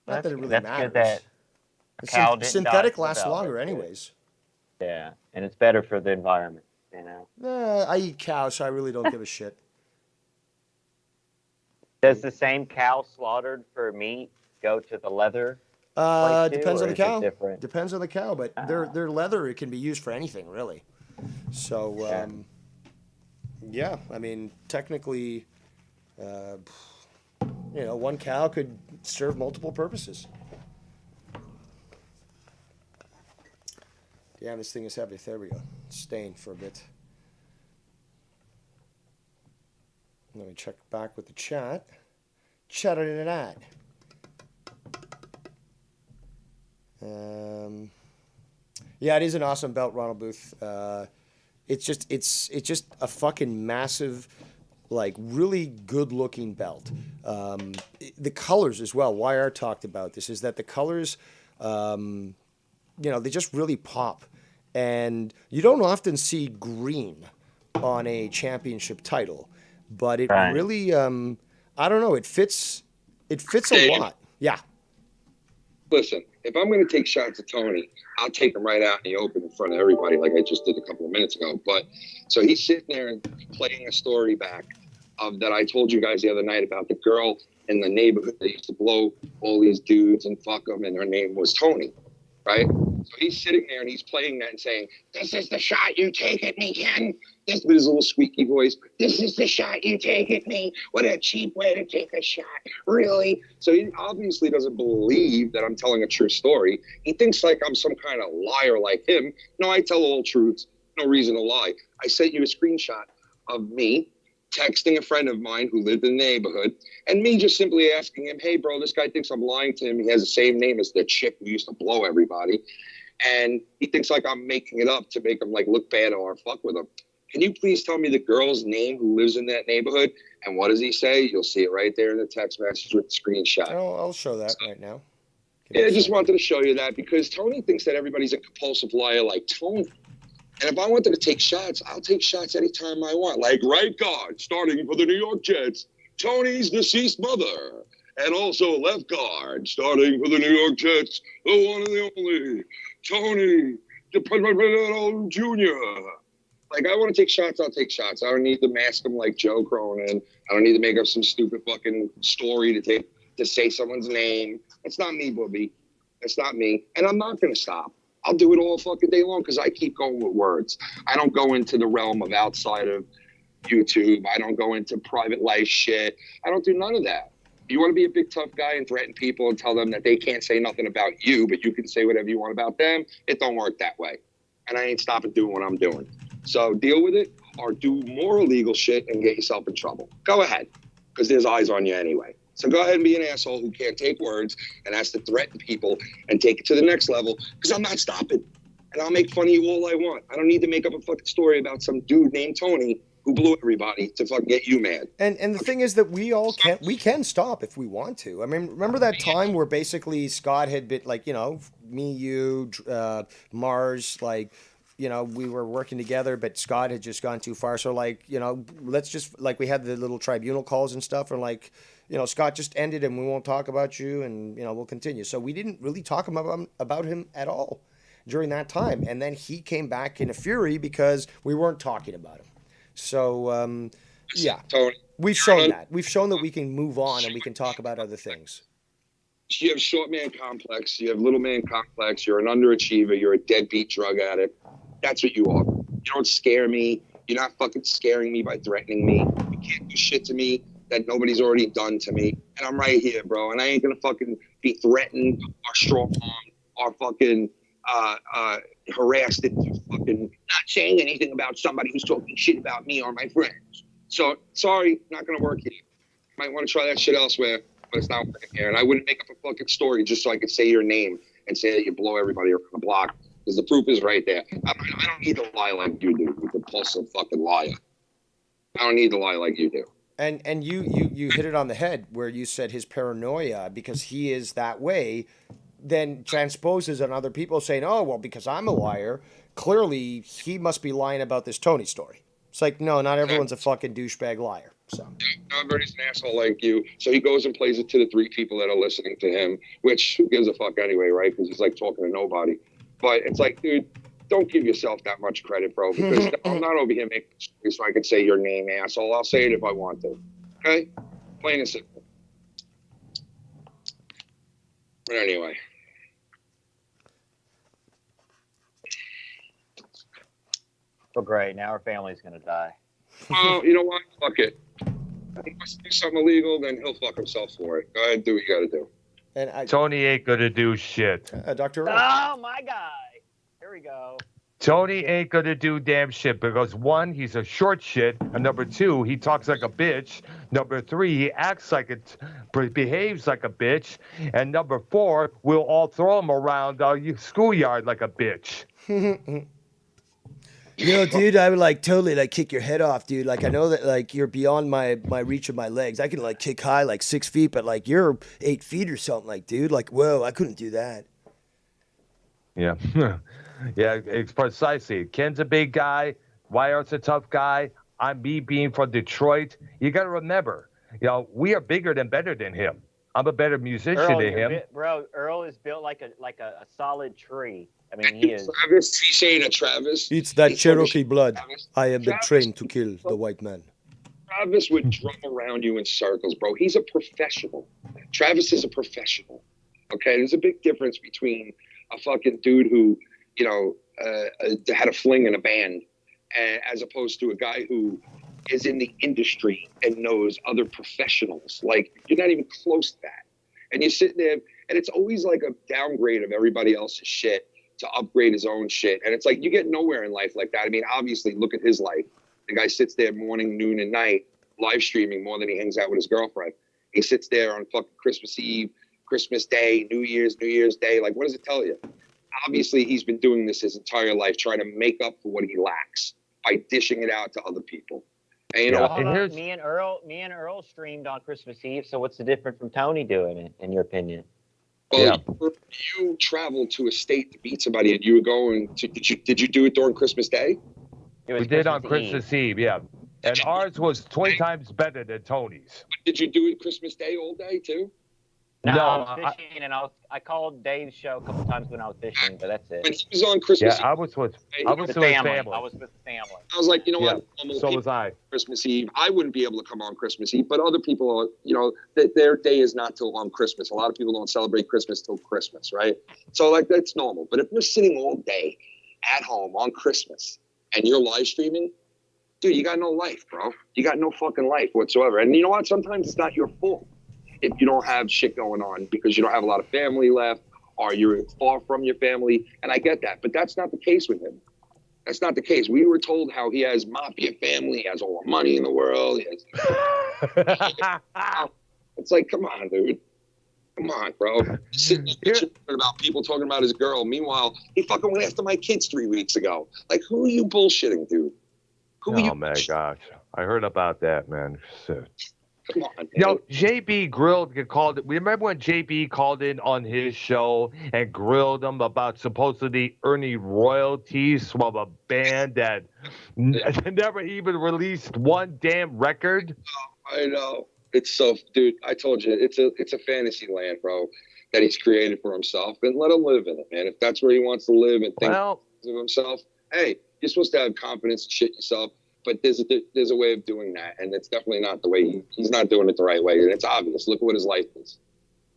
Not that it really matters. Good that synthetic lasts longer, anyways. Yeah, and it's better for the environment, I eat cow, so I really don't give a shit. Does the same cow slaughtered for meat go to the leather? Depends on the cow. Depends on the cow, but their leather, it can be used for anything, really. So, yeah, I mean, technically, one cow could serve multiple purposes. Damn, this thing is heavy. There we go. It's stained for a bit. Let me check back with the chat. Chat it in that. Yeah, it is an awesome belt, Ronald Booth. It's just a fucking massive, like, really good looking belt. The colors as well. YR talked about this. Is that the colors? They just really pop, and you don't often see green on a championship title. But it really, I don't know, it fits a lot. Yeah. Listen, if I'm going to take shots at Tony, I'll take them right out in the open in front of everybody like I just did a couple of minutes ago. But so he's sitting there and playing a story back of that I told you guys the other night about the girl in the neighborhood that used to blow all these dudes and fuck them, and her name was Tony, right? So he's sitting there and he's playing that and saying, "This is the shot you take at me, Ken." This with his little squeaky voice. "This is the shot you take at me. What a cheap way to take a shot. Really?" So he obviously doesn't believe that I'm telling a true story. He thinks like I'm some kind of liar like him. No, I tell all truths. No reason to lie. I sent you a screenshot of me texting a friend of mine who lived in the neighborhood, and me just simply asking him, "Hey, bro, this guy thinks I'm lying to him. He has the same name as the chick who used to blow everybody. And he thinks like I'm making it up to make him like look bad or fuck with him. Can you please tell me the girl's name who lives in that neighborhood?" And what does he say? You'll see it right there in the text message with the screenshot. I'll show that right now. Yeah, I just wanted to show you that because Tony thinks that everybody's a compulsive liar like Tony. And if I wanted to take shots, I'll take shots anytime I want. Like right guard, starting for the New York Jets, Tony's deceased mother. And also left guard, starting for the New York Jets, the one and the only, Tony Jr. Like, I want to take shots, I'll take shots. I don't need to mask them like Joe Cronin. I don't need to make up some stupid fucking story to say someone's name. It's not me, Booby. It's not me. And I'm not going to stop. I'll do it all fucking day long because I keep going with words. I don't go into the realm of outside of YouTube. I don't go into private life shit. I don't do none of that. You want to be a big tough guy and threaten people and tell them that they can't say nothing about you, but you can say whatever you want about them, it don't work that way. And I ain't stopping doing what I'm doing. So deal with it or do more illegal shit and get yourself in trouble. Go ahead, because there's eyes on you anyway. So go ahead and be an asshole who can't take words and has to threaten people and take it to the next level, because I'm not stopping. And I'll make fun of you all I want. I don't need to make up a fucking story about some dude named Tony who blew everybody to fucking get you mad. And the thing is that we can stop if we want to. I mean, remember that time where basically Scott had been like, me, you, Mars, like, we were working together, but Scott had just gone too far. So like, let's just, like, we had the little tribunal calls and stuff, and like, Scott just ended and we won't talk about you, and we'll continue. So we didn't really talk about him at all during that time. And then he came back in a fury because we weren't talking about him. So, yeah, we've shown that. We've shown that we can move on and we can talk about other things. You have short man complex. You have little man complex. You're an underachiever. You're a deadbeat drug addict. That's what you are. You don't scare me. You're not fucking scaring me by threatening me. You can't do shit to me that nobody's already done to me. And I'm right here, bro. And I ain't gonna fucking be threatened or strong-armed or fucking harassed into fucking not saying anything about somebody who's talking shit about me or my friends. So, sorry, not going to work here. Might want to try that shit elsewhere, but it's not working here. And I wouldn't make up a fucking story just so I could say your name and say that you blow everybody around the block, because the proof is right there. I don't need to lie like you do, you compulsive fucking liar. I don't need to lie like you do. And you hit it on the head where you said his paranoia, because he is that way, then transposes on other people saying, oh, well, because I'm a liar, clearly he must be lying about this Tony story. It's like, no, not everyone's a fucking douchebag liar. So not everybody's an asshole like you. So he goes and plays it to the 3 people that are listening to him, which who gives a fuck anyway, right? Because he's like talking to nobody. But it's like, dude, don't give yourself that much credit, bro, because I'm not over here making stories so I can say your name, asshole. I'll say it if I want to. Okay? Plain and simple. But anyway. Well, great. Now our family's going to die. Well, you know what? Fuck it. If he wants to do something illegal, then he'll fuck himself for it. Go ahead, do what you got to do. And Tony ain't going to do shit. Dr. Earl. Oh, my guy. Here we go. Tony ain't going to do damn shit because 1, he's a short shit, and number 2, he talks like a bitch. Number 3, he acts like it, behaves like a bitch. And number 4, we'll all throw him around the schoolyard like a bitch. Dude, I would totally kick your head off, dude. Like, I know that you're beyond my reach of my legs. I can kick high 6 feet, but you're 8 feet or something. Dude, whoa, I couldn't do that. Yeah. Yeah, it's precisely. Ken's a big guy. Wyatt's a tough guy. I'm me being from Detroit. You got to remember, we are bigger than better than him. I'm a better musician than him. Bro, Earl is built like a solid tree. I mean, he is. Travis, he's saying a Travis. It's that He's Cherokee blood. Travis. I have been trained to kill the white man. Travis would drum around you in circles, bro. He's a professional. Travis is a professional. Okay, there's a big difference between a fucking dude who, had a fling in a band, as opposed to a guy who is in the industry and knows other professionals. You're not even close to that. And you're sitting there, and it's always like a downgrade of everybody else's shit to upgrade his own shit. And it's like, you get nowhere in life like that. I mean, obviously, look at his life. The guy sits there morning, noon, and night, live streaming more than he hangs out with his girlfriend. He sits there on fucking Christmas Eve, Christmas Day, New Year's Day. What does it tell you? Obviously, he's been doing this his entire life, trying to make up for what he lacks by dishing it out to other people. And me and Earl streamed on Christmas Eve. So what's the difference from Tony doing it, in your opinion? Well, you traveled to a state to beat somebody, and you were going to. Did you do it during Christmas Day? We did on Christmas Eve, yeah. And ours was 20 times better than Tony's. Did you do it Christmas Day all day too? No, I was fishing, and I called Dave's show a couple times when I was fishing, but that's it. When he was on Christmas Eve, I was with family. I was with the family. I was like, you know what? So was I. Christmas Eve. I wouldn't be able to come on Christmas Eve, but other people are, their day is not till on Christmas. A lot of people don't celebrate Christmas till Christmas, right? So that's normal. But if you're sitting all day at home on Christmas and you're live streaming, dude, you got no life, bro. You got no fucking life whatsoever. And you know what? Sometimes it's not your fault if you don't have shit going on because you don't have a lot of family left or you're far from your family. And I get that, but that's not the case with him. That's not the case. We were told how he has mafia family, he has all the money in the world. It's It's like, come on, dude. Come on, bro. Sitting there bitching about people talking about his girl. Meanwhile, he fucking went after my kids 3 weeks ago. Like, who are you bullshitting, dude? Who are you? Oh my gosh, I heard about that, man. Shit. Come on, man. You know, JB grilled called. Remember when JB called in on his show and grilled him about supposedly earning royalties from a band that never even released one damn record? I know. It's so, dude. I told you, it's a fantasy land, bro, that he's created for himself, and let him live in it, man. If that's where he wants to live and think of himself, hey, you're supposed to have confidence and shit yourself. But there's a way of doing that, and it's definitely not the way he's not doing it the right way, and it's obvious. Look at what his life is.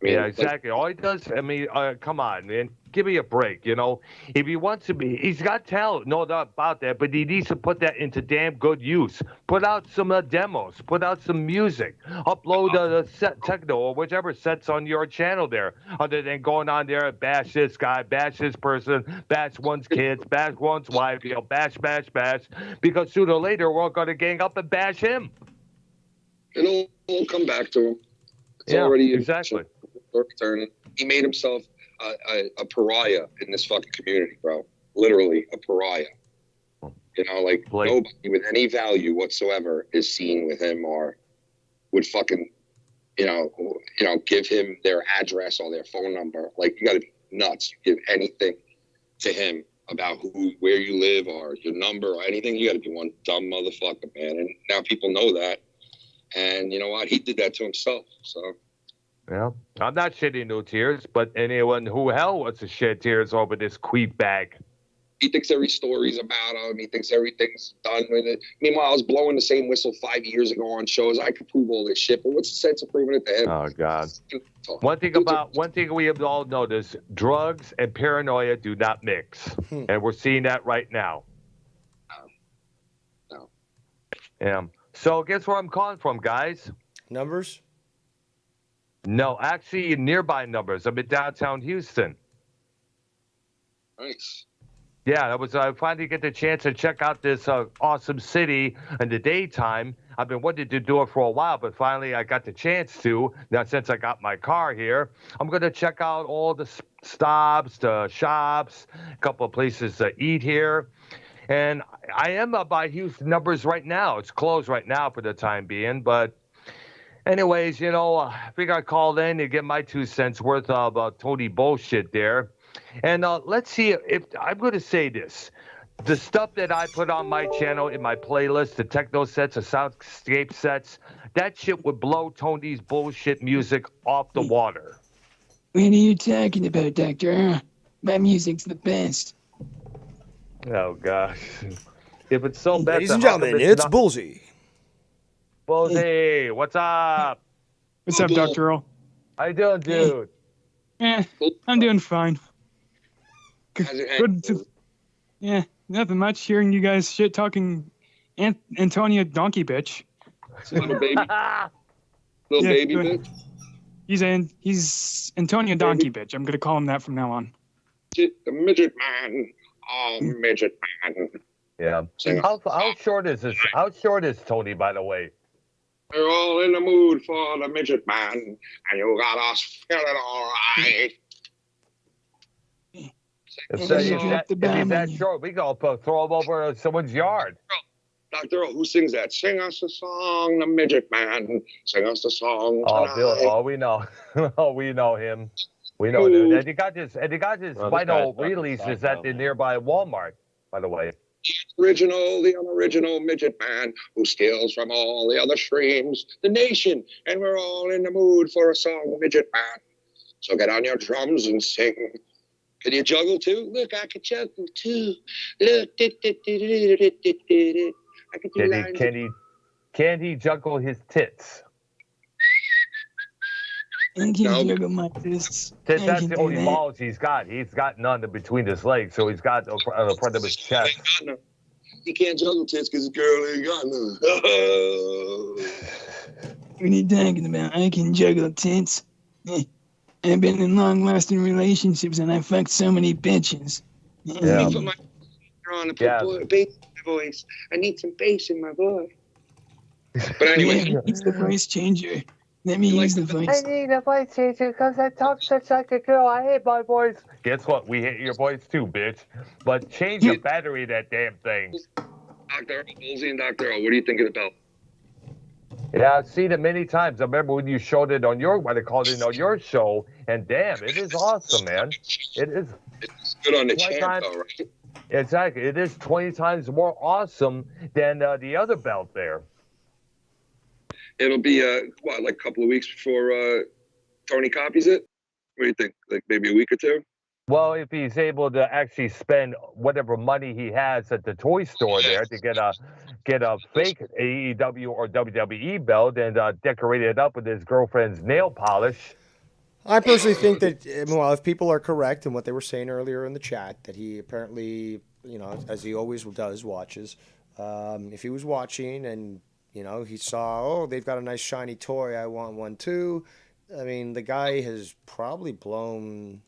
I mean, yeah, exactly. All he does, I mean, come on, man. Give me a break, you know. If he wants to be, he's got talent, no doubt about that, but he needs to put that into damn good use. Put out some demos, put out some music, upload the set techno or whichever sets on your channel there, other than going on there and bash this guy, bash this person, bash one's kids, bash one's wife, you know, bash, because sooner or later we're going to gang up and bash him. It'll all come back to him. It's yeah, already exactly. Returning. He made himself a pariah in this fucking community, bro. Literally a pariah. You know, like nobody with any value whatsoever is seen with him or would fucking, you know, give him their address or their phone number. Like, you got to be nuts. You give anything to him about where you live or your number or anything. You got to be one dumb motherfucker, man. And now people know that. And you know what? He did that to himself. So. Yeah, I'm not shedding no tears, but anyone who hell wants to shed tears over this queef bag. He thinks every story's about him. He thinks everything's done with it. Meanwhile, I was blowing the same whistle 5 years ago on shows. I could prove all this shit, but what's the sense of proving it to him? Oh God! One thing we have all noticed: drugs and paranoia do not mix, and we're seeing that right now. No. Yeah. So guess where I'm calling from, guys? Numbers? No, actually, nearby numbers. I'm in downtown Houston. Nice. Yeah, that was. I finally get the chance to check out this awesome city in the daytime. I've been wanting to do it for a while, but finally I got the chance to. Now, since I got my car here, I'm going to check out all the stops, the shops, a couple of places to eat here. And I am by Houston numbers right now. It's closed right now for the time being, but anyways, you know, I figured I'd call in to get my 2 cents worth of Tony bullshit there. And let's see if I'm going to say this. The stuff that I put on my channel in my playlist, the techno sets, the soundscape sets, that shit would blow Tony's bullshit music off the water. What are you talking about, Doctor? My music's the best. Oh, gosh. If it's so bad, ladies and gentlemen, it's Bullseye. Bullseye, what's up? What's up, Dr. Earl? How you doing, dude? I'm doing fine. Good to, nothing much. Hearing you guys shit talking Antonia donkey bitch. Little baby. Little baby bitch. He's Antonia donkey bitch. I'm gonna call him that from now on. The midget man. Oh, midget man. Yeah. How short is this? How short is Tony, by the way? We're all in the mood for the midget man, and you got us feeling all right. If he's that short, we go throw him over someone's yard. Dr. Earl, who sings that? Sing us a song, the midget man. Sing us a song tonight. We know. We know him. We know him. And he got his final releases at the nearby Walmart, by the way. The unoriginal midget man who steals from all the other streams, the nation, and we're all in the mood for a song, midget man. So get on your drums and sing. Can you juggle too? Look, I can juggle too. Look, I can do lines. Can he juggle his tits? I can juggle my fists. That's the only balls he's got. He's got none between his legs, so he's got on the front of his chest. He can't juggle tits because his girl ain't got none. What are you talking about? I can juggle tits. I've been in long-lasting relationships, and I fucked so many bitches. Yeah. I put my on to put bass in my voice. I need some bass in my voice. But anyway, it's the voice changer. Let me You use like the the- voice. need a voice changer because I talk such like a girl. I hate my voice. Guess what? We hate your voice too, bitch. But change the battery of that damn thing. Dr. Halsey and Dr. O, what do you think of the belt? Yeah, I've seen it many times. I remember when you showed it on when I called it on your show, and damn, it is awesome, man. It is It's good on the 20 champ, times. though, right? Exactly. It is 20 times more awesome than the other belt there. It'll be, like a couple of weeks before Tony copies it? What do you think? Like maybe a week or two? Well, if he's able to actually spend whatever money he has at the toy store there to get a fake AEW or WWE belt and decorate it up with his girlfriend's nail polish. I personally think that, well, if people are correct in what they were saying earlier in the chat, that he apparently, as he always does, watches. If he was watching and, he saw, oh, they've got a nice shiny toy, I want one too. I mean, the guy has probably blown,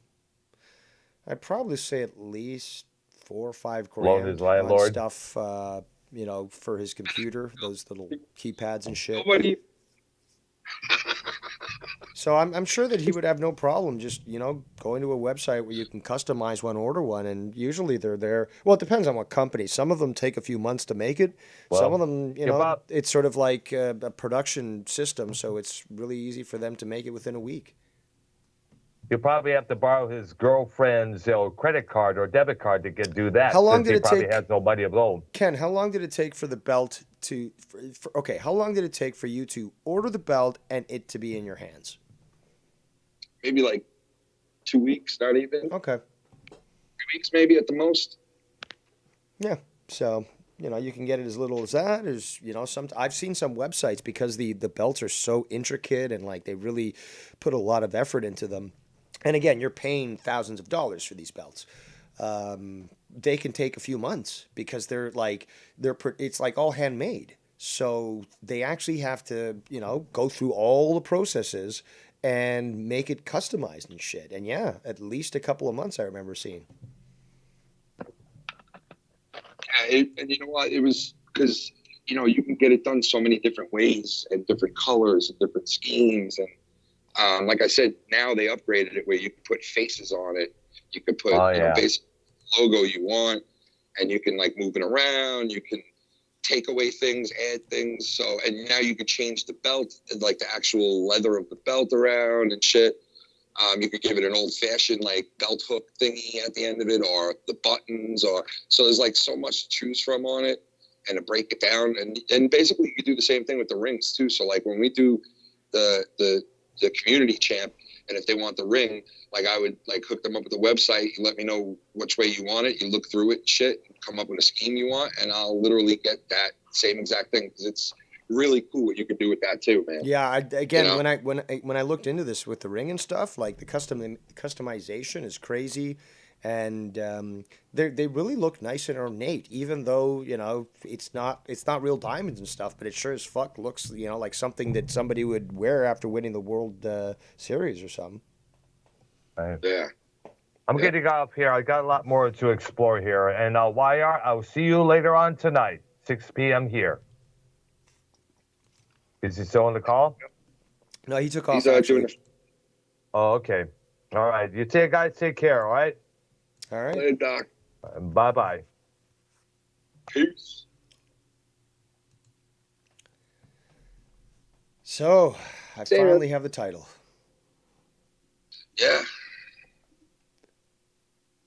I'd probably say at least 4 or 5 Blown his grand on landlord. stuff, for his computer, those little keypads and shit. Nobody. So I'm sure that he would have no problem just, going to a website where you can customize one, order one, and usually they're there. Well, it depends on what company. Some of them take a few months to make it. Some Well, of them, it's sort of like a production system, so it's really easy for them to make it within a week. You probably have to borrow his girlfriend's credit card or debit card to do that. How long since did he it probably take- has no money of his own. Ken, how long did it take for the belt how long did it take for you to order the belt and it to be in your hands? Maybe like 2 weeks, not even. Okay. 3 weeks, maybe at the most. Yeah. So, you can get it as little as that. I've seen some websites because the belts are so intricate and like they really put a lot of effort into them. And again, you're paying thousands of dollars for these belts. They can take a few months because it's like all handmade. So they actually have to, go through all the processes and make it customized and shit. And yeah, at least a couple of months I remember seeing. Yeah, and you know what? It was because, you can get it done so many different ways and different colors and different schemes. And like I said, now they upgraded it where you can put faces on it. You can put, basically the logo you want, and you can like move it around. You can take away things, add things. So, and now you can change the belt, like the actual leather of the belt around and shit. You could give it an old fashioned like belt hook thingy at the end of it, or the buttons, so there's like so much to choose from on it, and to break it down. And basically you could do the same thing with the rings too. So like when we do the community champ, and if they want the ring, like I would like hook them up with a website. You let me know which way you want it. You look through it, shit, come up with a scheme you want, and I'll literally get that same exact thing because it's really cool what you could do with that too, man. Yeah, when I looked into this with the ring and stuff, like the customization is crazy, and they really look nice and ornate, even though it's not real diamonds and stuff, but it sure as fuck looks like something that somebody would wear after winning the World Series or something. Right. Yeah. I'm getting off here. I got a lot more to explore here. And YR, I'll see you later on tonight, 6 p.m. here. Is he still on the call? No, he took off. He's Actually. doing Oh, okay. All right. You guys take care, all right? All right. Later, Doc. Bye-bye. Peace. So, I finally have the title. Yeah.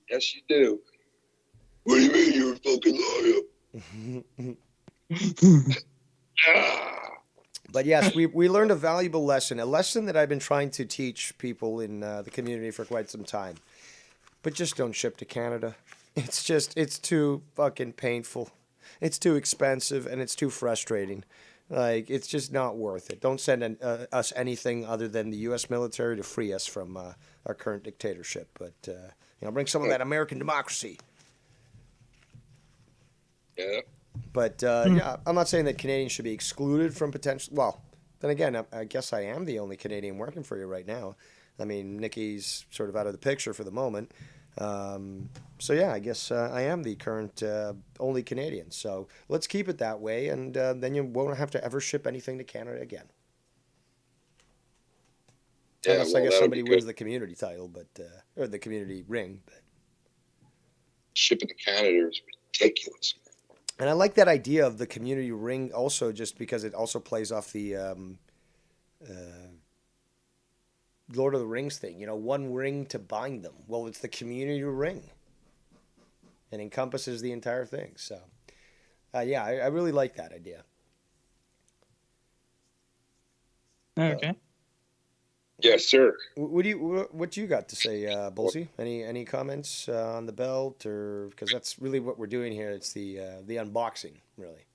Yes, you do. What do you mean you're a fucking liar? But yes, we learned a valuable lesson, a lesson that I've been trying to teach people in the community for quite some time. But just don't ship to Canada. It's too fucking painful. It's too expensive and it's too frustrating. Like, it's just not worth it. Don't send us anything other than the U.S. military to free us from our current dictatorship. But, bring some of that American democracy. Yeah. But, yeah, I'm not saying that Canadians should be excluded from potential. Well, then again, I guess I am the only Canadian working for you right now. I mean, Nikki's sort of out of the picture for the moment. So, yeah, I guess I am the current only Canadian. So let's keep it that way, and then you won't have to ever ship anything to Canada again. Yeah, Unless I well, guess that'll somebody be wins good. the community title, but or the community ring. But. Shipping to Canada is ridiculous. And I like that idea of the community ring also, just because it also plays off the Lord of the Rings thing. You know, one ring to bind them. Well, it's the community ring. It encompasses the entire thing. So, yeah, I really like that idea. Okay. Yes, sir. What you got to say, Bullseye? Any comments on the belt, or because that's really what we're doing here? It's the unboxing, really.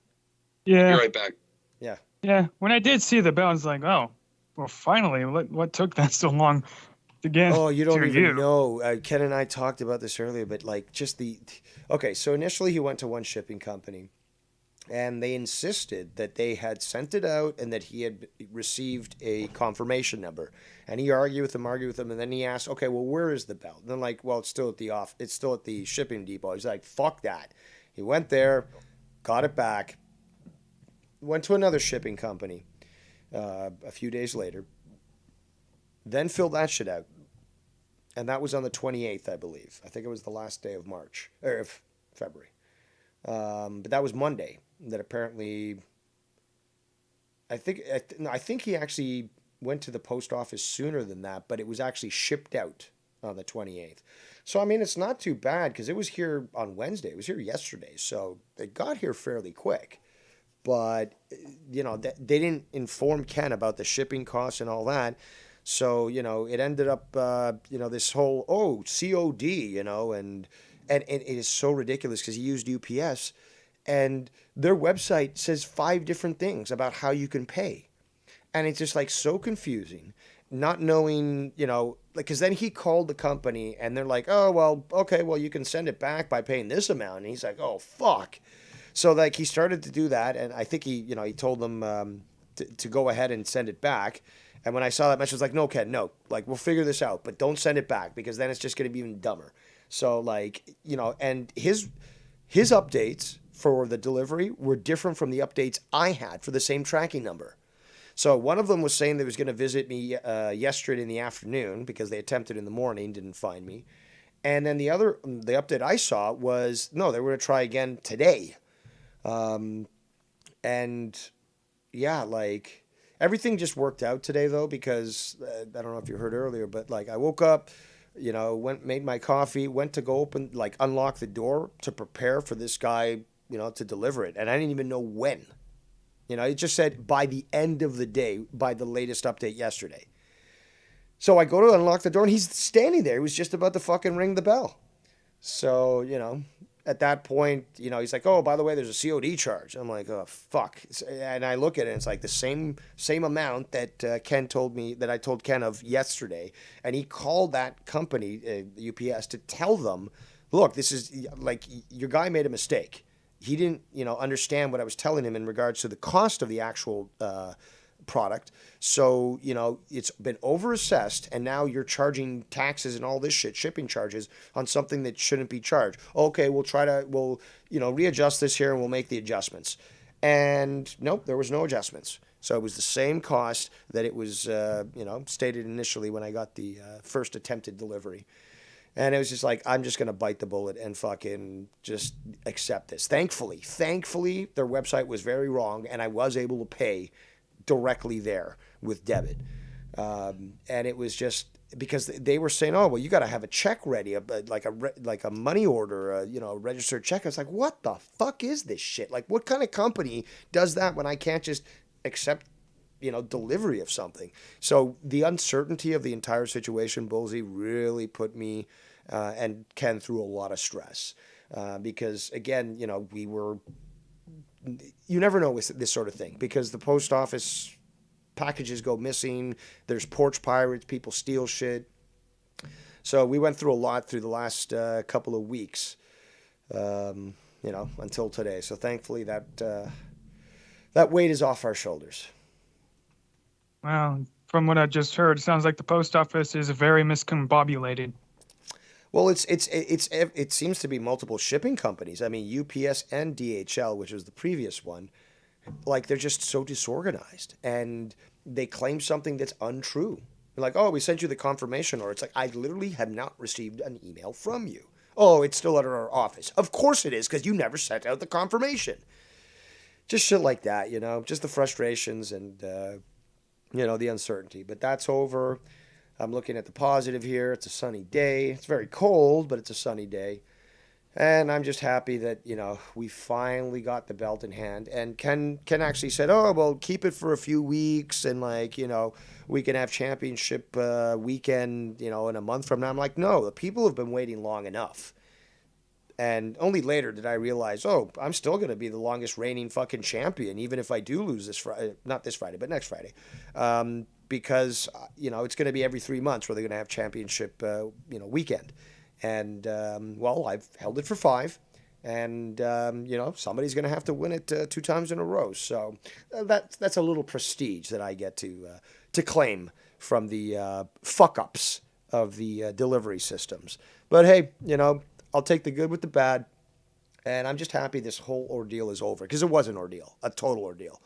Yeah. Be right back. Yeah. Yeah. When I did see the bell, I was like, oh, well, finally. What took that so long to get Oh, you don't to even you? know. Ken and I talked about this earlier, but like just okay, so initially he went to one shipping company, and they insisted that they had sent it out and that he had received a confirmation number. And he argued with them, and then he asked, okay, well, where is the belt? And they're like, well, it's still at the shipping depot. He's like, fuck that. He went there, got it back, went to another shipping company a few days later, then filled that shit out. And that was on the 28th, I believe. I think it was the last day of March, or of February. But that was Monday. That apparently, I think he actually went to the post office sooner than that, but it was actually shipped out on the 28th. So, I mean, it's not too bad because it was here on Wednesday. It was here yesterday. So they got here fairly quick. But, you know, they didn't inform Ken about the shipping costs and all that. So, you know, it ended up, this whole, COD, and it is so ridiculous because he used UPS. And their website says 5 different things about how you can pay. And it's just like so confusing, not knowing, because then he called the company and they're like, oh, well, okay, well, you can send it back by paying this amount. And he's like, oh, fuck. So like he started to do that. And I think he told them to go ahead and send it back. And when I saw that message, I was like, no, Ken, no, like we'll figure this out, but don't send it back because then it's just going to be even dumber. So like, and his updates for the delivery were different from the updates I had for the same tracking number. So one of them was saying they was going to visit me yesterday in the afternoon because they attempted in the morning, didn't find me. And then the update I saw was, no, they were going to try again today. And yeah, like everything just worked out today though, because I don't know if you heard earlier, but like I woke up, made my coffee, went to go unlock the door to prepare for this guy, to deliver it. And I didn't even know when. It just said by the end of the day, by the latest update yesterday. So I go to unlock the door and he's standing there. He was just about to fucking ring the bell. So, at that point, he's like, oh, by the way, there's a COD charge. I'm like, oh, fuck. And I look at it and it's like the same amount that Ken told me, that I told Ken of yesterday. And he called that company, UPS, to tell them, look, this is like your guy made a mistake. He didn't, understand what I was telling him in regards to the cost of the actual product. So, it's been overassessed and now you're charging taxes and all this shit, shipping charges on something that shouldn't be charged. Okay, we'll readjust this here and we'll make the adjustments. And nope, there was no adjustments. So it was the same cost that it was, stated initially when I got the first attempted delivery. And it was just like, I'm just going to bite the bullet and fucking just accept this. Thankfully, their website was very wrong and I was able to pay directly there with debit. And it was just because they were saying, oh, well, you got to have a check ready, like a money order, a registered check. I was like, what the fuck is this shit? Like, what kind of company does that when I can't just accept delivery of something? So the uncertainty of the entire situation, Bullseye, really put me and Ken through a lot of stress because, again, you never know with this sort of thing because the post office packages go missing. There's porch pirates, people steal shit. So we went through a lot through the last couple of weeks, until today. So thankfully that weight is off our shoulders. Well, from what I just heard, it sounds like the post office is very miscombobulated. Well, it seems to be multiple shipping companies. I mean, UPS and DHL, which was the previous one, like they're just so disorganized and they claim something that's untrue. Like, oh, we sent you the confirmation, or it's like, I literally have not received an email from you. Oh, it's still at our office. Of course it is, because you never sent out the confirmation. Just shit like that, just the frustrations and, the uncertainty. But that's over. I'm looking at the positive here. It's a sunny day. It's very cold, but it's a sunny day. And I'm just happy that, we finally got the belt in hand. And Ken actually said, oh, well, keep it for a few weeks. And, we can have championship weekend, in a month from now. I'm like, no, the people have been waiting long enough. And only later did I realize, oh, I'm still going to be the longest reigning fucking champion, even if I do lose this Friday. Not this Friday, but next Friday. Because, it's going to be every 3 months where they're going to have championship, weekend. And, I've held it for 5. And, somebody's going to have to win it 2 times in a row. So that's a little prestige that I get to claim from the fuck-ups of the delivery systems. But, hey, I'll take the good with the bad. And I'm just happy this whole ordeal is over. Because it was an ordeal, a total ordeal.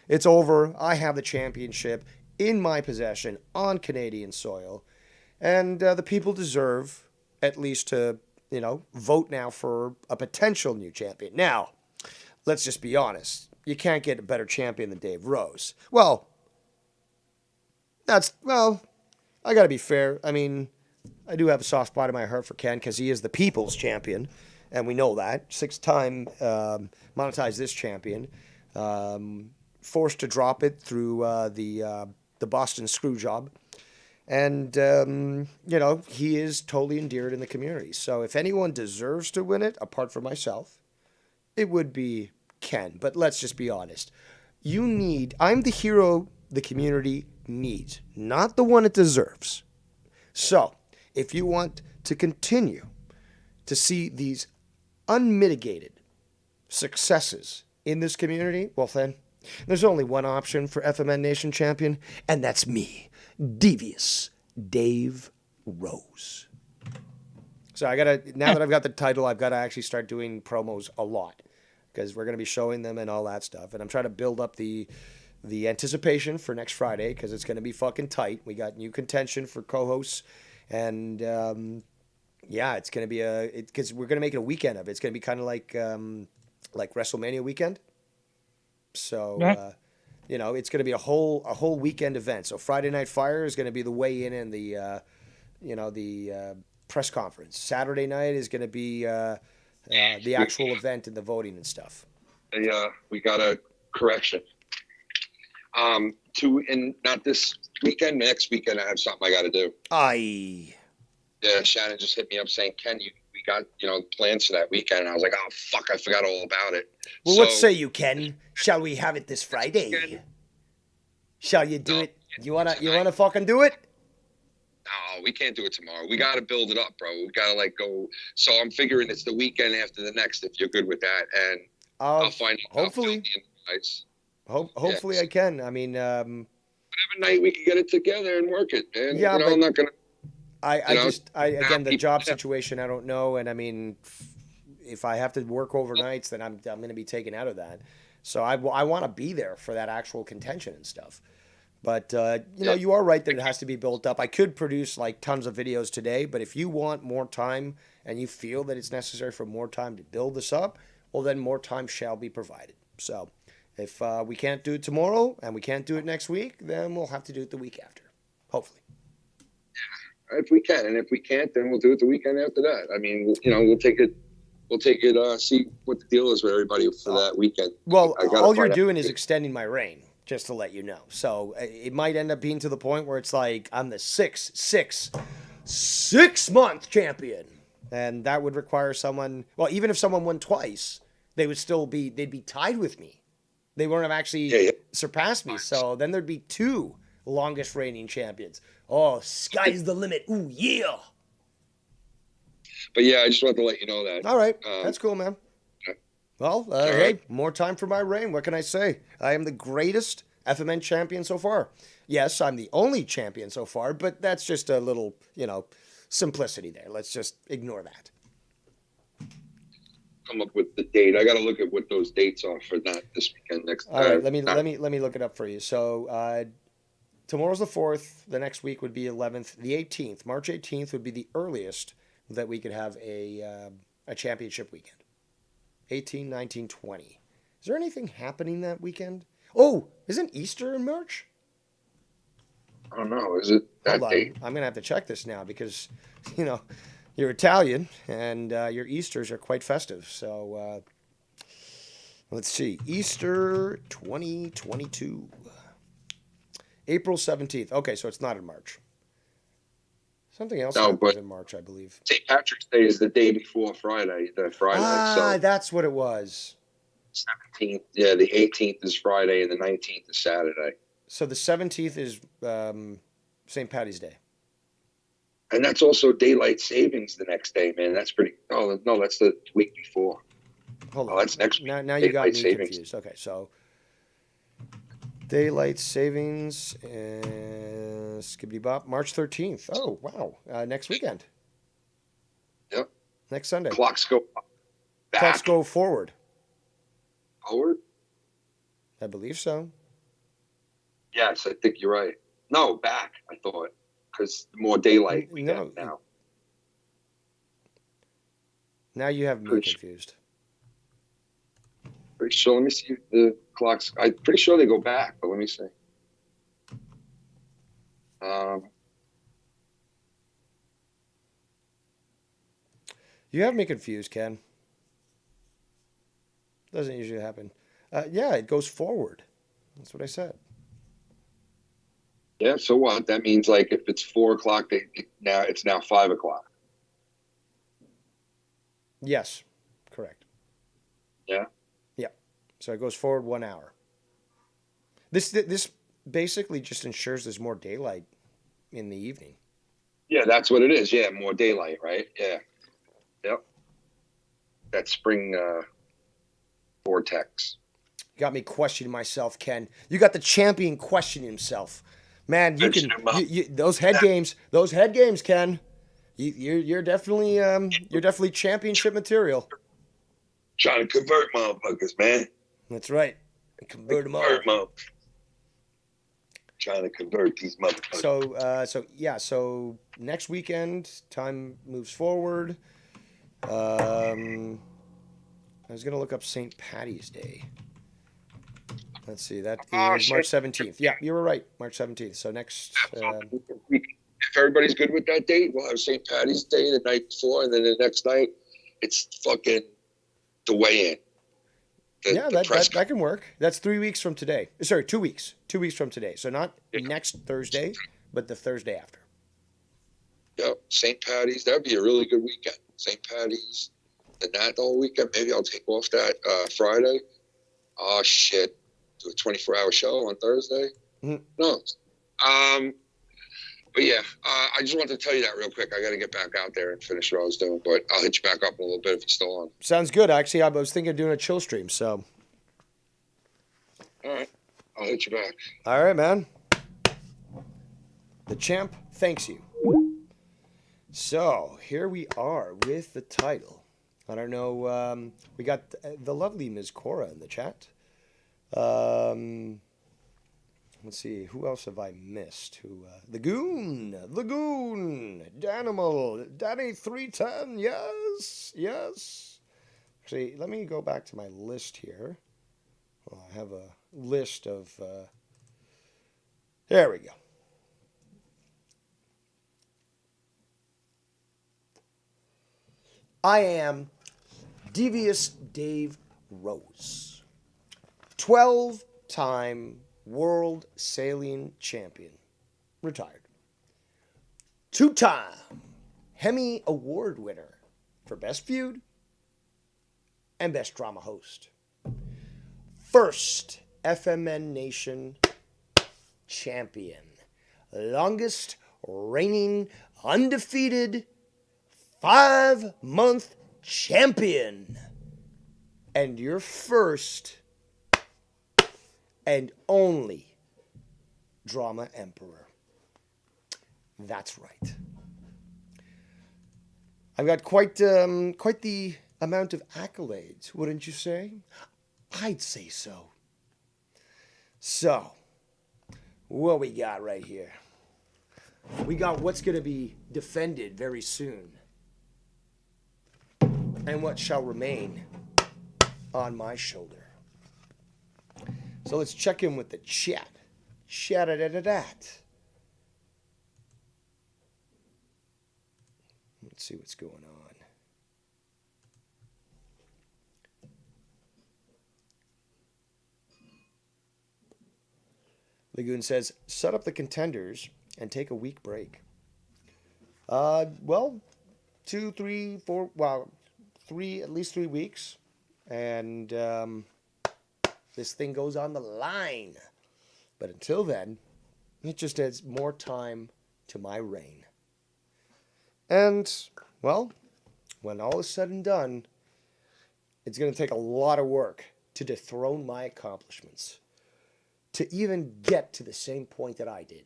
It's over. I have the championship in my possession on Canadian soil. And the people deserve at least to, vote now for a potential new champion. Now, let's just be honest. You can't get a better champion than Dave Rose. Well, I got to be fair. I mean, I do have a soft spot in my heart for Ken because he is the people's champion, and we know that. 6-time monetized this champion. Forced to drop it through the Boston screw job. And, he is totally endeared in the community. So if anyone deserves to win it, apart from myself, it would be Ken. But let's just be honest. I'm the hero the community needs, not the one it deserves. So if you want to continue to see these unmitigated successes in this community, well then, there's only one option for FMN Nation champion, and that's me. Devious Dave Rose. So now that I've got the title, I've got to actually start doing promos a lot because we're going to be showing them and all that stuff. And I'm trying to build up the anticipation for next Friday because it's going to be fucking tight. We got new contention for co-hosts and it's going to be because we're going to make it a weekend of it. It's going to be kind of like WrestleMania weekend. So, it's going to be a whole weekend event. So Friday Night Fire is going to be the weigh-in and the press conference. Saturday night is going to be the actual event and the voting and stuff. We got a correction. Not this weekend, next weekend I have something I got to do. Yeah, Shannon just hit me up saying, Ken, we got, plans for that weekend. And I was like, oh, fuck, I forgot all about it. Well, what say you, Ken? Shall we have it this Friday? Weekend? Shall you do it? You wanna fucking do it? No, we can't do it tomorrow. We got to build it up, bro. We got to go. So I'm figuring it's the weekend after the next, if you're good with that. And I'll find out. Hopefully. Hopefully I can. I mean, whatever night we can get it together and work it. And, yeah, but I'm not going to. Again, the job situation, I don't know. And I mean, if I have to work overnights, then I'm going to be taken out of that. So I want to be there for that actual contention and stuff. But, you are right that it has to be built up. I could produce like tons of videos today, but if you want more time and you feel that it's necessary for more time to build this up, well, then more time shall be provided. So if we can't do it tomorrow and we can't do it next week, then we'll have to do it the week after, hopefully. If we can, and if we can't, then we'll do it the weekend after that. I mean, we'll take it. See what the deal is with everybody for that weekend. Well, all you're doing is extending my reign, just to let you know. So it might end up being to the point where it's like I'm the 6-month champion, and that would require someone. Well, even if someone won twice, they'd be tied with me. They wouldn't have actually surpassed me. So then there'd be 2 longest reigning champions. Oh, sky's the limit. Ooh, yeah. But yeah, I just wanted to let you know that. All right. That's cool, man. Well, hey, more time for my reign. What can I say? I am the greatest FMN champion so far. Yes, I'm the only champion so far, but that's just a little, simplicity there. Let's just ignore that. Come up with the date. I got to look at what those dates are for that this weekend. All right, let me look it up for you. So, Tomorrow's the 4th. The next week would be 11th. The 18th, March 18th, would be the earliest that we could have a championship weekend. 18, 19, 20. Is there anything happening that weekend? Oh, isn't Easter in March? I don't know. Is it that Hold on. date? I'm going to have to check this now because, you're Italian and your Easters are quite festive. So let's see. Easter 2022. April 17th. Okay, so it's not in March. Something else No, happens but in March, I believe. St. Patrick's Day is the day before Friday. So That's what it was. 17th. Yeah, the 18th is Friday and the 19th is Saturday. So the 17th is St. Patty's Day. And that's also daylight savings the next day, man. That's pretty. Oh no, that's the week before. Hold on. That's next week. Now you got me Daylight savings. confused. Okay, so daylight savings and skibbity bop. March 13th. Oh wow, next weekend. Yep. Next Sunday. Clocks go back. Clocks go forward. Forward? I believe so. Yes, I think you're right. No, back. I thought because more daylight we No. get now. Now you have me Pretty- confused. Pretty sure. Let me see the clocks. I'm pretty sure they go back, but let me see. You have me confused, Ken. Doesn't usually happen. Yeah, it goes forward. That's what I said. Yeah. So what? That means like if it's 4 o'clock, it's now 5 o'clock. Yes, correct. Yeah. Yeah. So it goes forward 1 hour. This basically just ensures there's more daylight in the evening. Yeah, that's what it is. Yeah, more daylight, right? Yeah. Yep. That spring vortex. You got me questioning myself, Ken. You got the champion questioning himself. Man, you Question can him up. those head games, Ken. You're definitely championship material. Trying to convert motherfuckers, man. That's right. Convert them all. Convert motherfuckers. Trying to convert these motherfuckers. So next weekend, time moves forward. I was gonna look up St. Patty's Day. Let's see, that is March 17th. Yeah, you were right, March 17th. So next, If everybody's good with that date, we'll have St. Patty's Day the night before, and then the next night, it's fucking the weigh-in. That can work. That's 3 weeks from today. Sorry, 2 weeks. 2 weeks from today. So not next Thursday, but the Thursday after. Yep, St. Patty's. That'd be a really good weekend. St. Patty's, and that whole weekend. Maybe I'll take off that Friday. Oh shit, do a 24-hour show on Thursday. Mm-hmm. No, but yeah, I just wanted to tell you that real quick. I got to get back out there and finish what I was doing, but I'll hit you back up in a little bit if you're still on. Sounds good. Actually, I was thinking of doing a chill stream. So. All right, I'll hit you back. All right, man. The champ thanks you. So here we are with the title. I don't know. We got the lovely Ms. Cora in the chat. Let's see. Who else have I missed? The Goon, Danimal, Danny 310. Yes. Actually, let me go back to my list here. Well, I have a list of. There we go. I am Devious Dave Rose, 12-time world sailing champion, retired. 2-time Hemi Award winner for Best Feud and Best Drama Host. First FMN Nation champion. Longest reigning undefeated 5-month champion. And your first and only Drama Emperor. That's right. I've got quite the amount of accolades, wouldn't you say? I'd say so. So, what we got right here. We got what's going to be defended very soon. And what shall remain on my shoulder. So let's check in with the chat. Chat-a-da-da-dat. Let's see what's going on. Lagoon says, set up the contenders and take a week break. Well, 2, 3, 4, well, at least 3 weeks. And this thing goes on the line. But until then, it just adds more time to my reign. And, well, when all is said and done, it's going to take a lot of work to dethrone my accomplishments. To even get to the same point that I did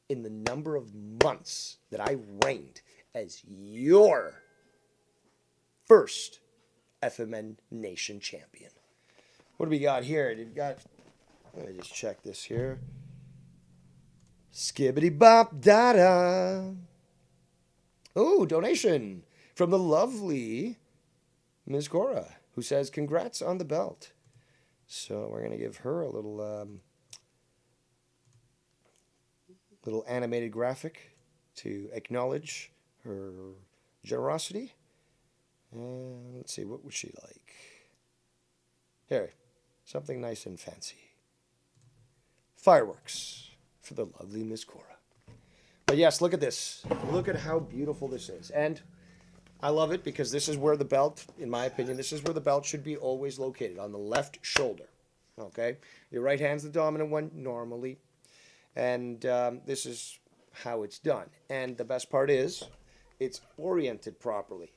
in the number of months that I reigned as your first FMN Nation champion. What do we got here? Let me just check this here. Skibbity bop da da. Oh, donation from the lovely Ms. Cora, who says, congrats on the belt. So we're going to give her a little animated graphic to acknowledge her generosity. And let's see, what would she like? Here, something nice and fancy. Fireworks for the lovely Miss Cora. But yes, look at this. Look at how beautiful this is. And I love it because this is where the belt, in my opinion, this is where the belt should be always located, on the left shoulder. Okay? Your right hand's the dominant one normally. And this is how it's done. And the best part is, it's oriented properly.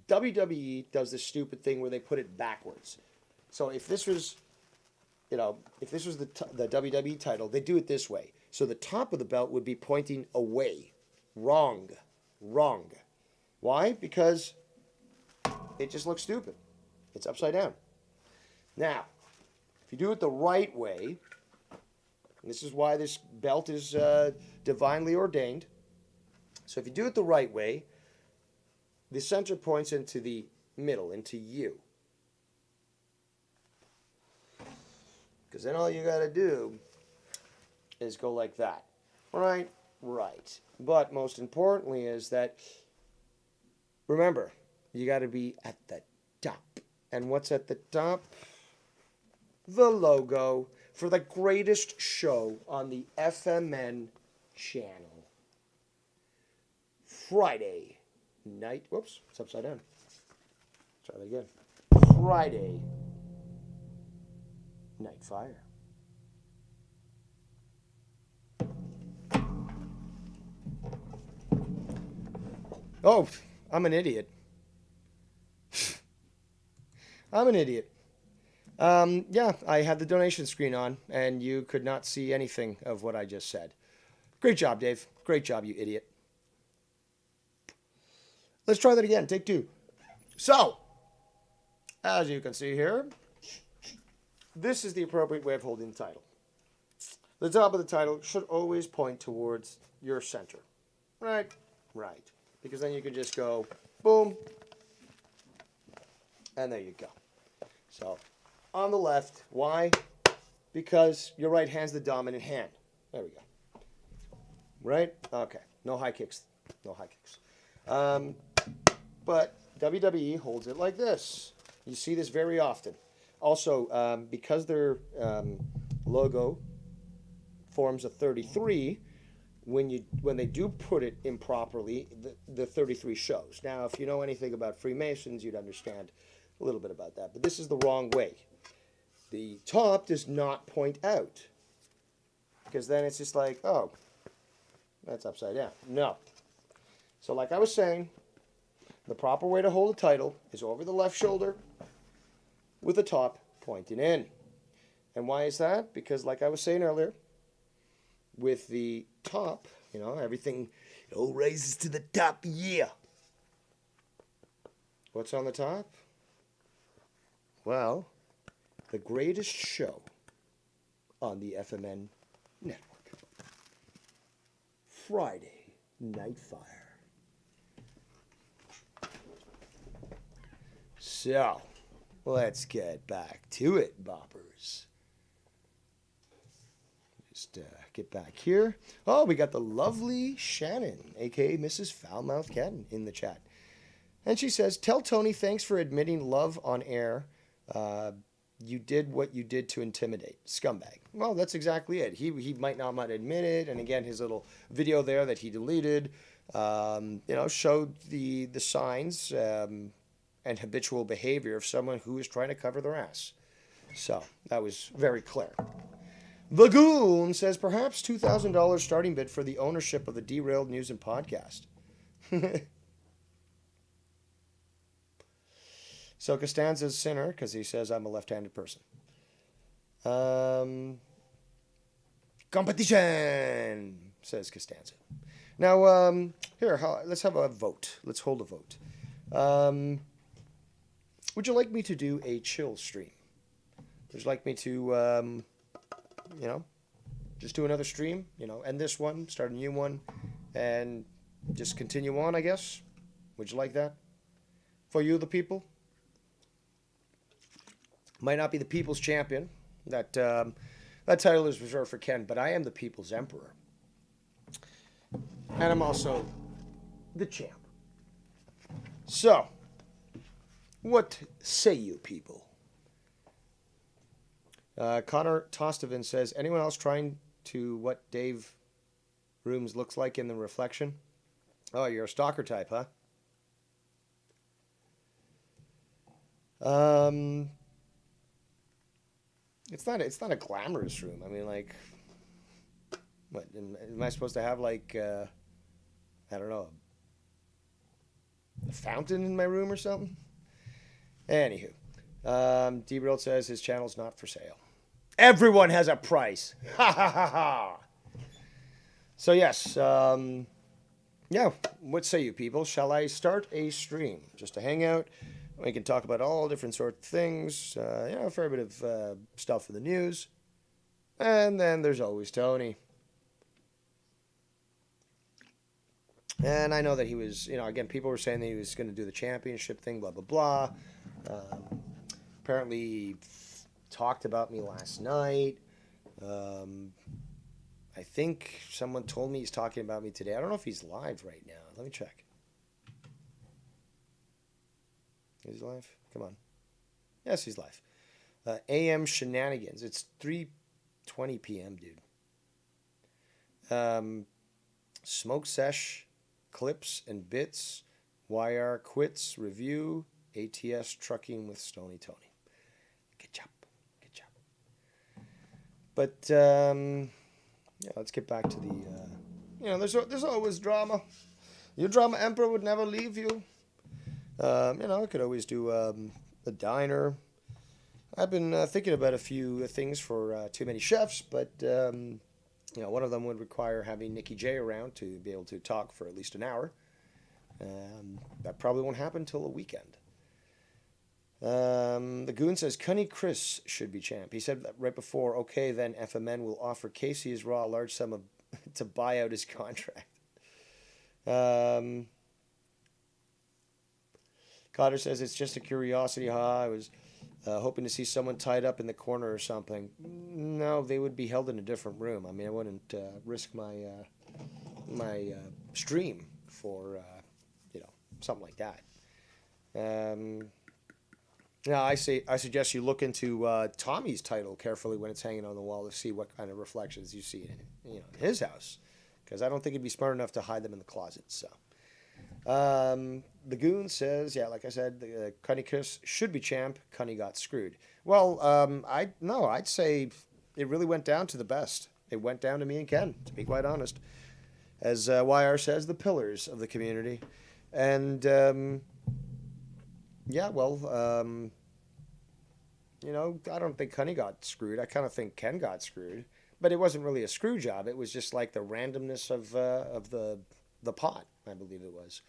WWE does this stupid thing where they put it backwards. So if this was, if this was the WWE title, they do it this way. So the top of the belt would be pointing away. Wrong. Why? Because it just looks stupid. It's upside down. Now, if you do it the right way, and this is why this belt is divinely ordained. So if you do it the right way, the center points into the middle, into you. Because then all you got to do is go like that. Right. But most importantly is that, remember, you got to be at the top. And what's at the top? The logo for the greatest show on the FMN channel. Friday night. Whoops, it's upside down. Try that again. Friday Night Fire. Oh, I'm an idiot. Yeah, I had the donation screen on, and you could not see anything of what I just said. Great job, Dave. Great job, you idiot. Let's try that again. Take 2. So, as you can see here, this is the appropriate way of holding the title. The top of the title should always point towards your center. Right. Because then you can just go, boom, and there you go. So, on the left, why? Because your right hand's the dominant hand. There we go. Right? Okay. No high kicks. But WWE holds it like this. You see this very often. Also, because their logo forms a 33, when they do put it improperly, the 33 shows. Now, if you know anything about Freemasons, you'd understand a little bit about that. But this is the wrong way. The top does not point out. Because then it's just like, oh, that's upside down. No. So like I was saying, the proper way to hold a title is over the left shoulder with the top pointing in. And why is that? Because like I was saying earlier, with the top, everything rises to the top, yeah. What's on the top? Well, the greatest show on the FMN Network. Friday Night Fire. So, let's get back to it, boppers. Just get back here. Oh, we got the lovely Shannon, a.k.a. Mrs. Foulmouth Ken, in the chat. And she says, tell Tony thanks for admitting love on air. You did what you did to intimidate. Scumbag. Well, that's exactly it. He might not admit it. And again, his little video there that he deleted, showed the signs and habitual behavior of someone who is trying to cover their ass. So that was very clear. The Goon says, perhaps $2,000 starting bid for the ownership of the Derailed News and Podcast. So Costanza's sinner because he says I'm a left-handed person. Competition, says Costanza. Now, let's have a vote. Let's hold a vote. Would you like me to do a chill stream? Would you like me to, just do another stream? End this one, start a new one, and just continue on, I guess? Would you like that? For you, the people? Might not be the people's champion. That title is reserved for Ken, but I am the people's emperor. And I'm also the champ. So, what say you, people? Connor Tostovan says, anyone else trying to what Dave Rooms looks like in the reflection? Oh, you're a stalker type, huh? It's not a glamorous room. I mean, like, what am I supposed to have? Like, I don't know, a fountain in my room or something? Anywho, D-Brill says his channel's not for sale. Everyone has a price. Ha ha ha ha. So yes, yeah. What say you, people? Shall I start a stream just to hang out? We can talk about all different sort of things, a fair bit of stuff for the news. And then there's always Tony. And I know that he was, again, people were saying that he was going to do the championship thing, blah, blah, blah. Apparently he talked about me last night. I think someone told me he's talking about me today. I don't know if he's live right now. Let me check. He's live? Come on. Yes, he's live. AM Shenanigans. It's 3:20 p.m., dude. Smoke Sesh, Clips and Bits, YR Quits, Review, ATS Trucking with Stony Tony. Good job. Good job. But, let's get back to the, there's always drama. Your drama emperor would never leave you. I could always do a diner. I've been thinking about a few things for Too Many Chefs, but, one of them would require having Nikki J around to be able to talk for at least an hour. That probably won't happen until a weekend. The Goon says, Cunny Chris should be champ. He said that right before, okay, then FMN will offer Casey his Raw a large sum to buy out his contract. Cotter says, it's just a curiosity, I was hoping to see someone tied up in the corner or something. No, they would be held in a different room. I mean, I wouldn't risk my stream for, something like that. I suggest you look into Tommy's title carefully when it's hanging on the wall to see what kind of reflections you see in his house. Because I don't think he'd be smart enough to hide them in the closet, so... The Goon says, yeah, like I said, Cunny Chris should be champ. Cunny got screwed. Well, I'd say it really went down to the best. It went down to me and Ken, to be quite honest. As YR says, the pillars of the community. And, I don't think Cunny got screwed. I kind of think Ken got screwed. But it wasn't really a screw job. It was just like the randomness of the pot, I believe it was.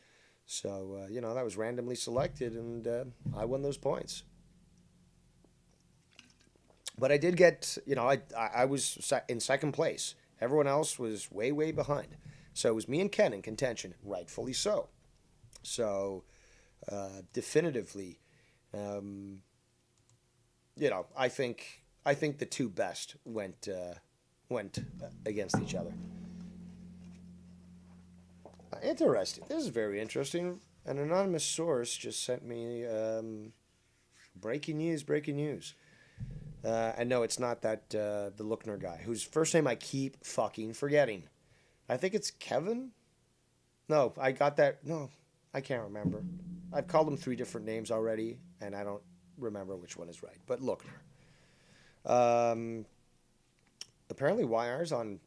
So, that was randomly selected, and I won those points. But I did get, I was in second place Everyone else was way, way behind. So it was me and Ken in contention, rightfully so. So, definitively, I think the two best went against each other. Interesting. This is very interesting. An anonymous source just sent me breaking news. And no, it's not that the Lookner guy, whose first name I keep fucking forgetting. I think it's Kevin? No, I got that. No, I can't remember. I've called him 3 different names already, and I don't remember which one is right. But Lookner. Apparently YR's on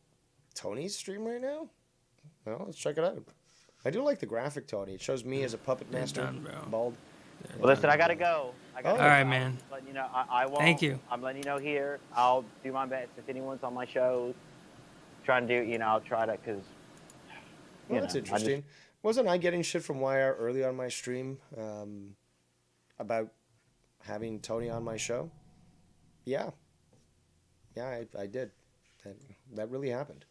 Tony's stream right now. Well, let's check it out. I do like the graphic, Tony. It shows me as a puppet master, done, bro. bald. Well, listen, I gotta go. All right, man. Letting you know, I won't. Thank you. I'm letting you know here. I'll do my best if anyone's on my shows. Trying to do, I'll try to, because. Well, that's interesting. Wasn't I getting shit from YR early on my stream about having Tony on my show? Yeah. Yeah, I did. That really happened.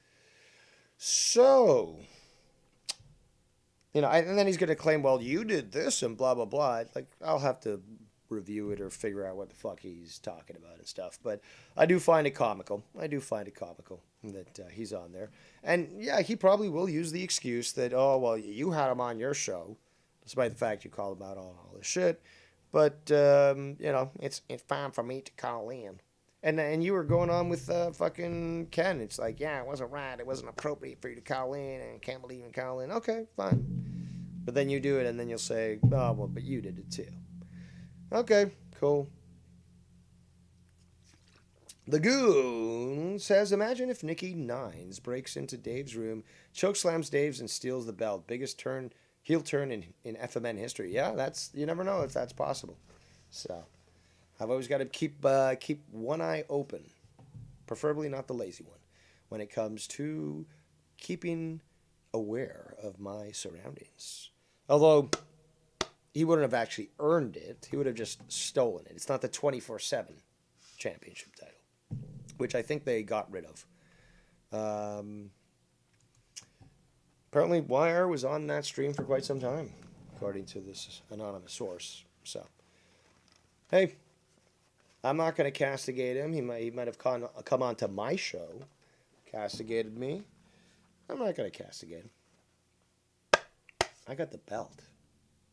So, and then he's going to claim, well, you did this and blah, blah, blah. Like, I'll have to review it or figure out what the fuck he's talking about and stuff. But I do find it comical. that he's on there. And, yeah, he probably will use the excuse that, oh, well, you had him on your show, despite the fact you called him out on all this shit. But, it's fine for me to call in. And you were going on with fucking Ken. It's like, yeah, it wasn't right. It wasn't appropriate for you to call in, and I can't believe you call in. Okay, fine. But then you do it, and then you'll say, oh, well, but you did it too. Okay, cool. The Goon says, imagine if Nikki Nines breaks into Dave's room, chokeslams Dave's, and steals the belt. Biggest heel turn in FMN history. Yeah, you never know if that's possible. So I've always got to keep one eye open, preferably not the lazy one, when it comes to keeping aware of my surroundings. Although he wouldn't have actually earned it, he would have just stolen it. It's not the 24/7 championship title, which I think they got rid of. Apparently, YR was on that stream for quite some time, according to this anonymous source. So, hey. I'm not going to castigate him. He might have come onto my show, castigated me. I'm not going to castigate him. I got the belt,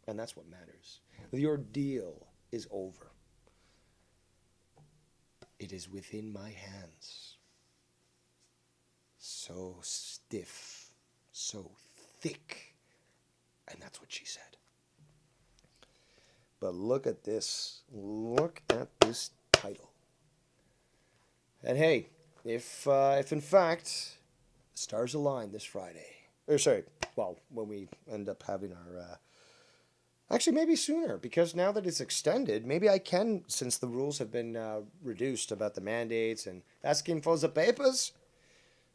and that's what matters. The ordeal is over. It is within my hands. So stiff, so thick, and that's what she said. But look at this. Look at this title. And hey, if in fact the stars align this Friday, when we end up having our, actually maybe sooner, because now that it's extended, maybe I can, since the rules have been reduced about the mandates and asking for the papers,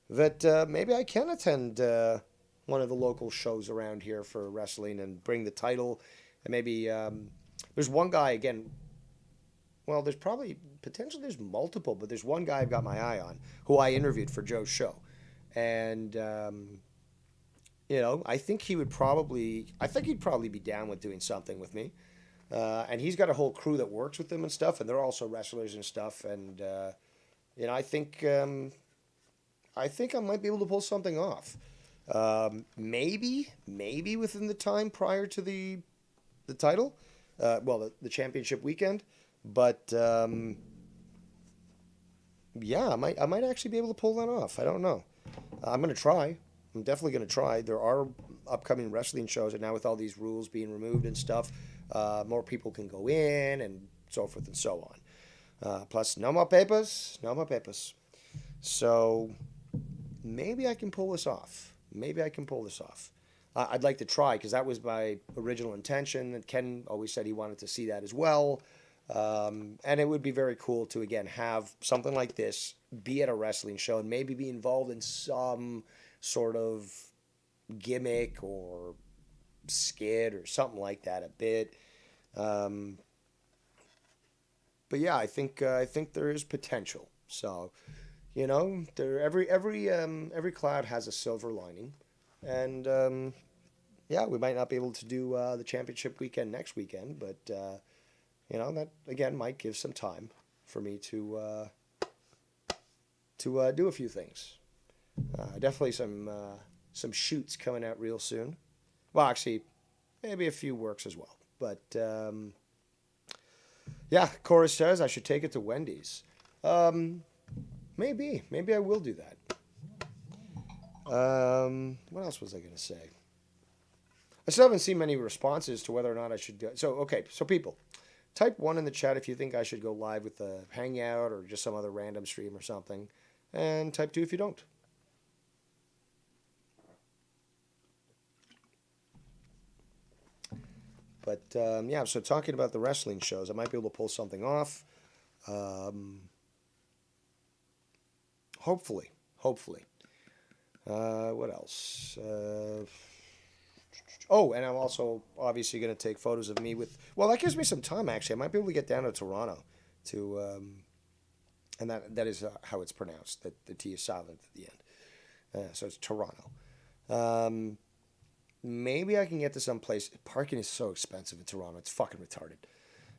that maybe I can attend one of the local shows around here for wrestling and bring the title, and maybe. There's one guy, again, well, there's multiple, but there's one guy I've got my eye on who I interviewed for Joe's show. And, I think he'd probably be down with doing something with me. And he's got a whole crew that works with him and stuff, and they're also wrestlers and stuff. And, I think I might be able to pull something off. Maybe within the time prior to the title. The championship weekend, but yeah, I might actually be able to pull that off. I don't know. I'm gonna try. I'm definitely gonna try. There are upcoming wrestling shows, and now with all these rules being removed and stuff, more people can go in and so forth and so on. Plus, no more papers. So maybe I can pull this off. I'd like to try, because that was my original intention, and Ken always said he wanted to see that as well. And it would be very cool to, again, have something like this be at a wrestling show and maybe be involved in some sort of gimmick or skit or something like that a bit. But yeah, I think there is potential. So You know, every cloud has a silver lining, and yeah, we might not be able to do the championship weekend next weekend, but you know, that again might give some time for me to do a few things. Definitely some shoots coming out real soon. Well, actually, maybe a few works as well. But yeah, Cora says I should take it to Wendy's. Maybe I will do that. What else was I going to say? I still haven't seen many responses to whether or not I should do it. So, okay, so people, type 1 in the chat if you think I should go live with a Hangout or just some other random stream or something. And type 2 if you don't. But, yeah, so talking about the wrestling shows, I might be able to pull something off. Hopefully. What else? Oh, and I'm also obviously going to take photos of me with... Well, that gives me some time, actually. I might be able to get down to Toronto to... and that is how it's pronounced. The T is silent at the end. So it's Toronto. Maybe I can get to some place. Parking is so expensive in Toronto. It's fucking retarded.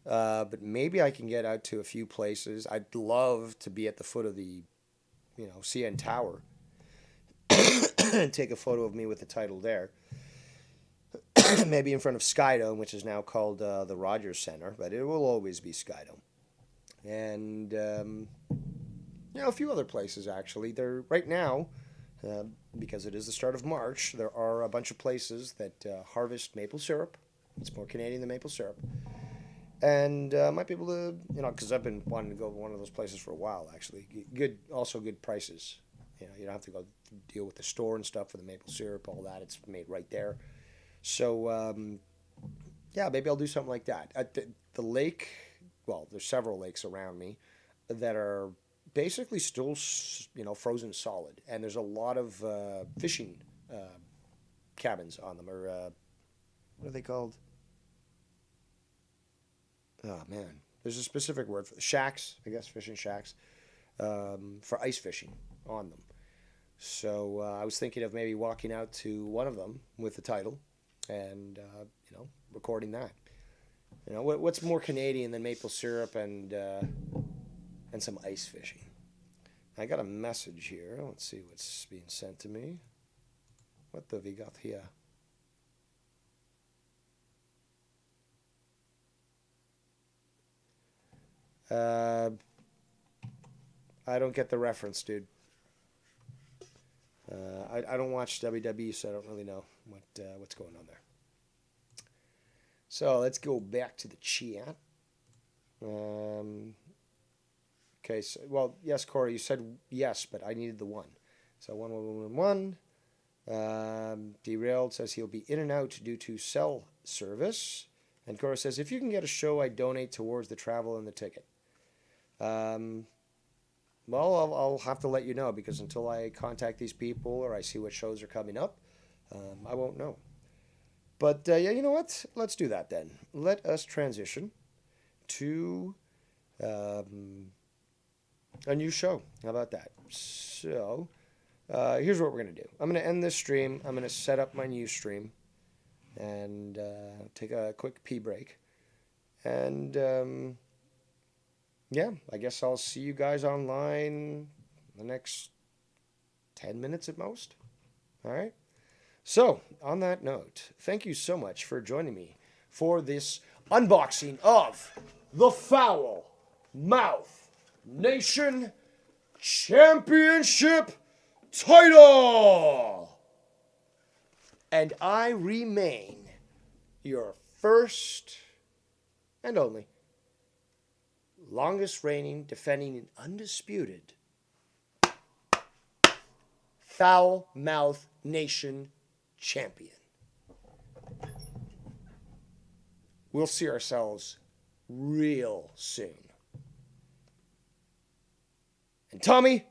But maybe I can get out to a few places. I'd love to be at the foot of the, CN Tower and take a photo of me with the title there. Maybe in front of Skydome, which is now called the Rogers Center, but it will always be Skydome. And, a few other places, actually. They're right now... because it is the start of March, there are a bunch of places that harvest maple syrup. It's more Canadian than maple syrup. And I might be able to, because I've been wanting to go to one of those places for a while, actually. Also good prices. You don't have to go deal with the store and stuff for the maple syrup, all that. It's made right there. So, yeah, maybe I'll do something like that. At the lake, well, there's several lakes around me that are basically still, frozen solid. And there's a lot of fishing cabins on them, or what are they called? Oh, man. There's a specific word for shacks, I guess, fishing shacks, for ice fishing on them. So I was thinking of maybe walking out to one of them with the title and, recording that. What's more Canadian than maple syrup and some ice fishing? I got a message here. Let's see what's being sent to me. What have we got here? I don't get the reference, dude. I don't watch WWE, so I don't really know what's going on there. So let's go back to the chat. Okay, so, well, yes, Corey, you said yes, but I needed the 1. So 1. Derailed says he'll be in and out due to cell service. And Corey says, if you can get a show, I donate towards the travel and the ticket. Well, I'll have to let you know, because until I contact these people or I see what shows are coming up, I won't know. But, yeah, you know what? Let's do that then. Let us transition to a new show. How about that? So, here's what we're going to do. I'm going to end this stream. I'm going to set up my new stream and take a quick pee break. And, yeah, I guess I'll see you guys online the next 10 minutes at most. All right? So, on that note, thank you so much for joining me for this unboxing of the Foul Mouth Nation Championship title. And I remain your first and only longest reigning, defending, and undisputed Foul Mouth Nation champion. We'll see ourselves real soon. And Tommy,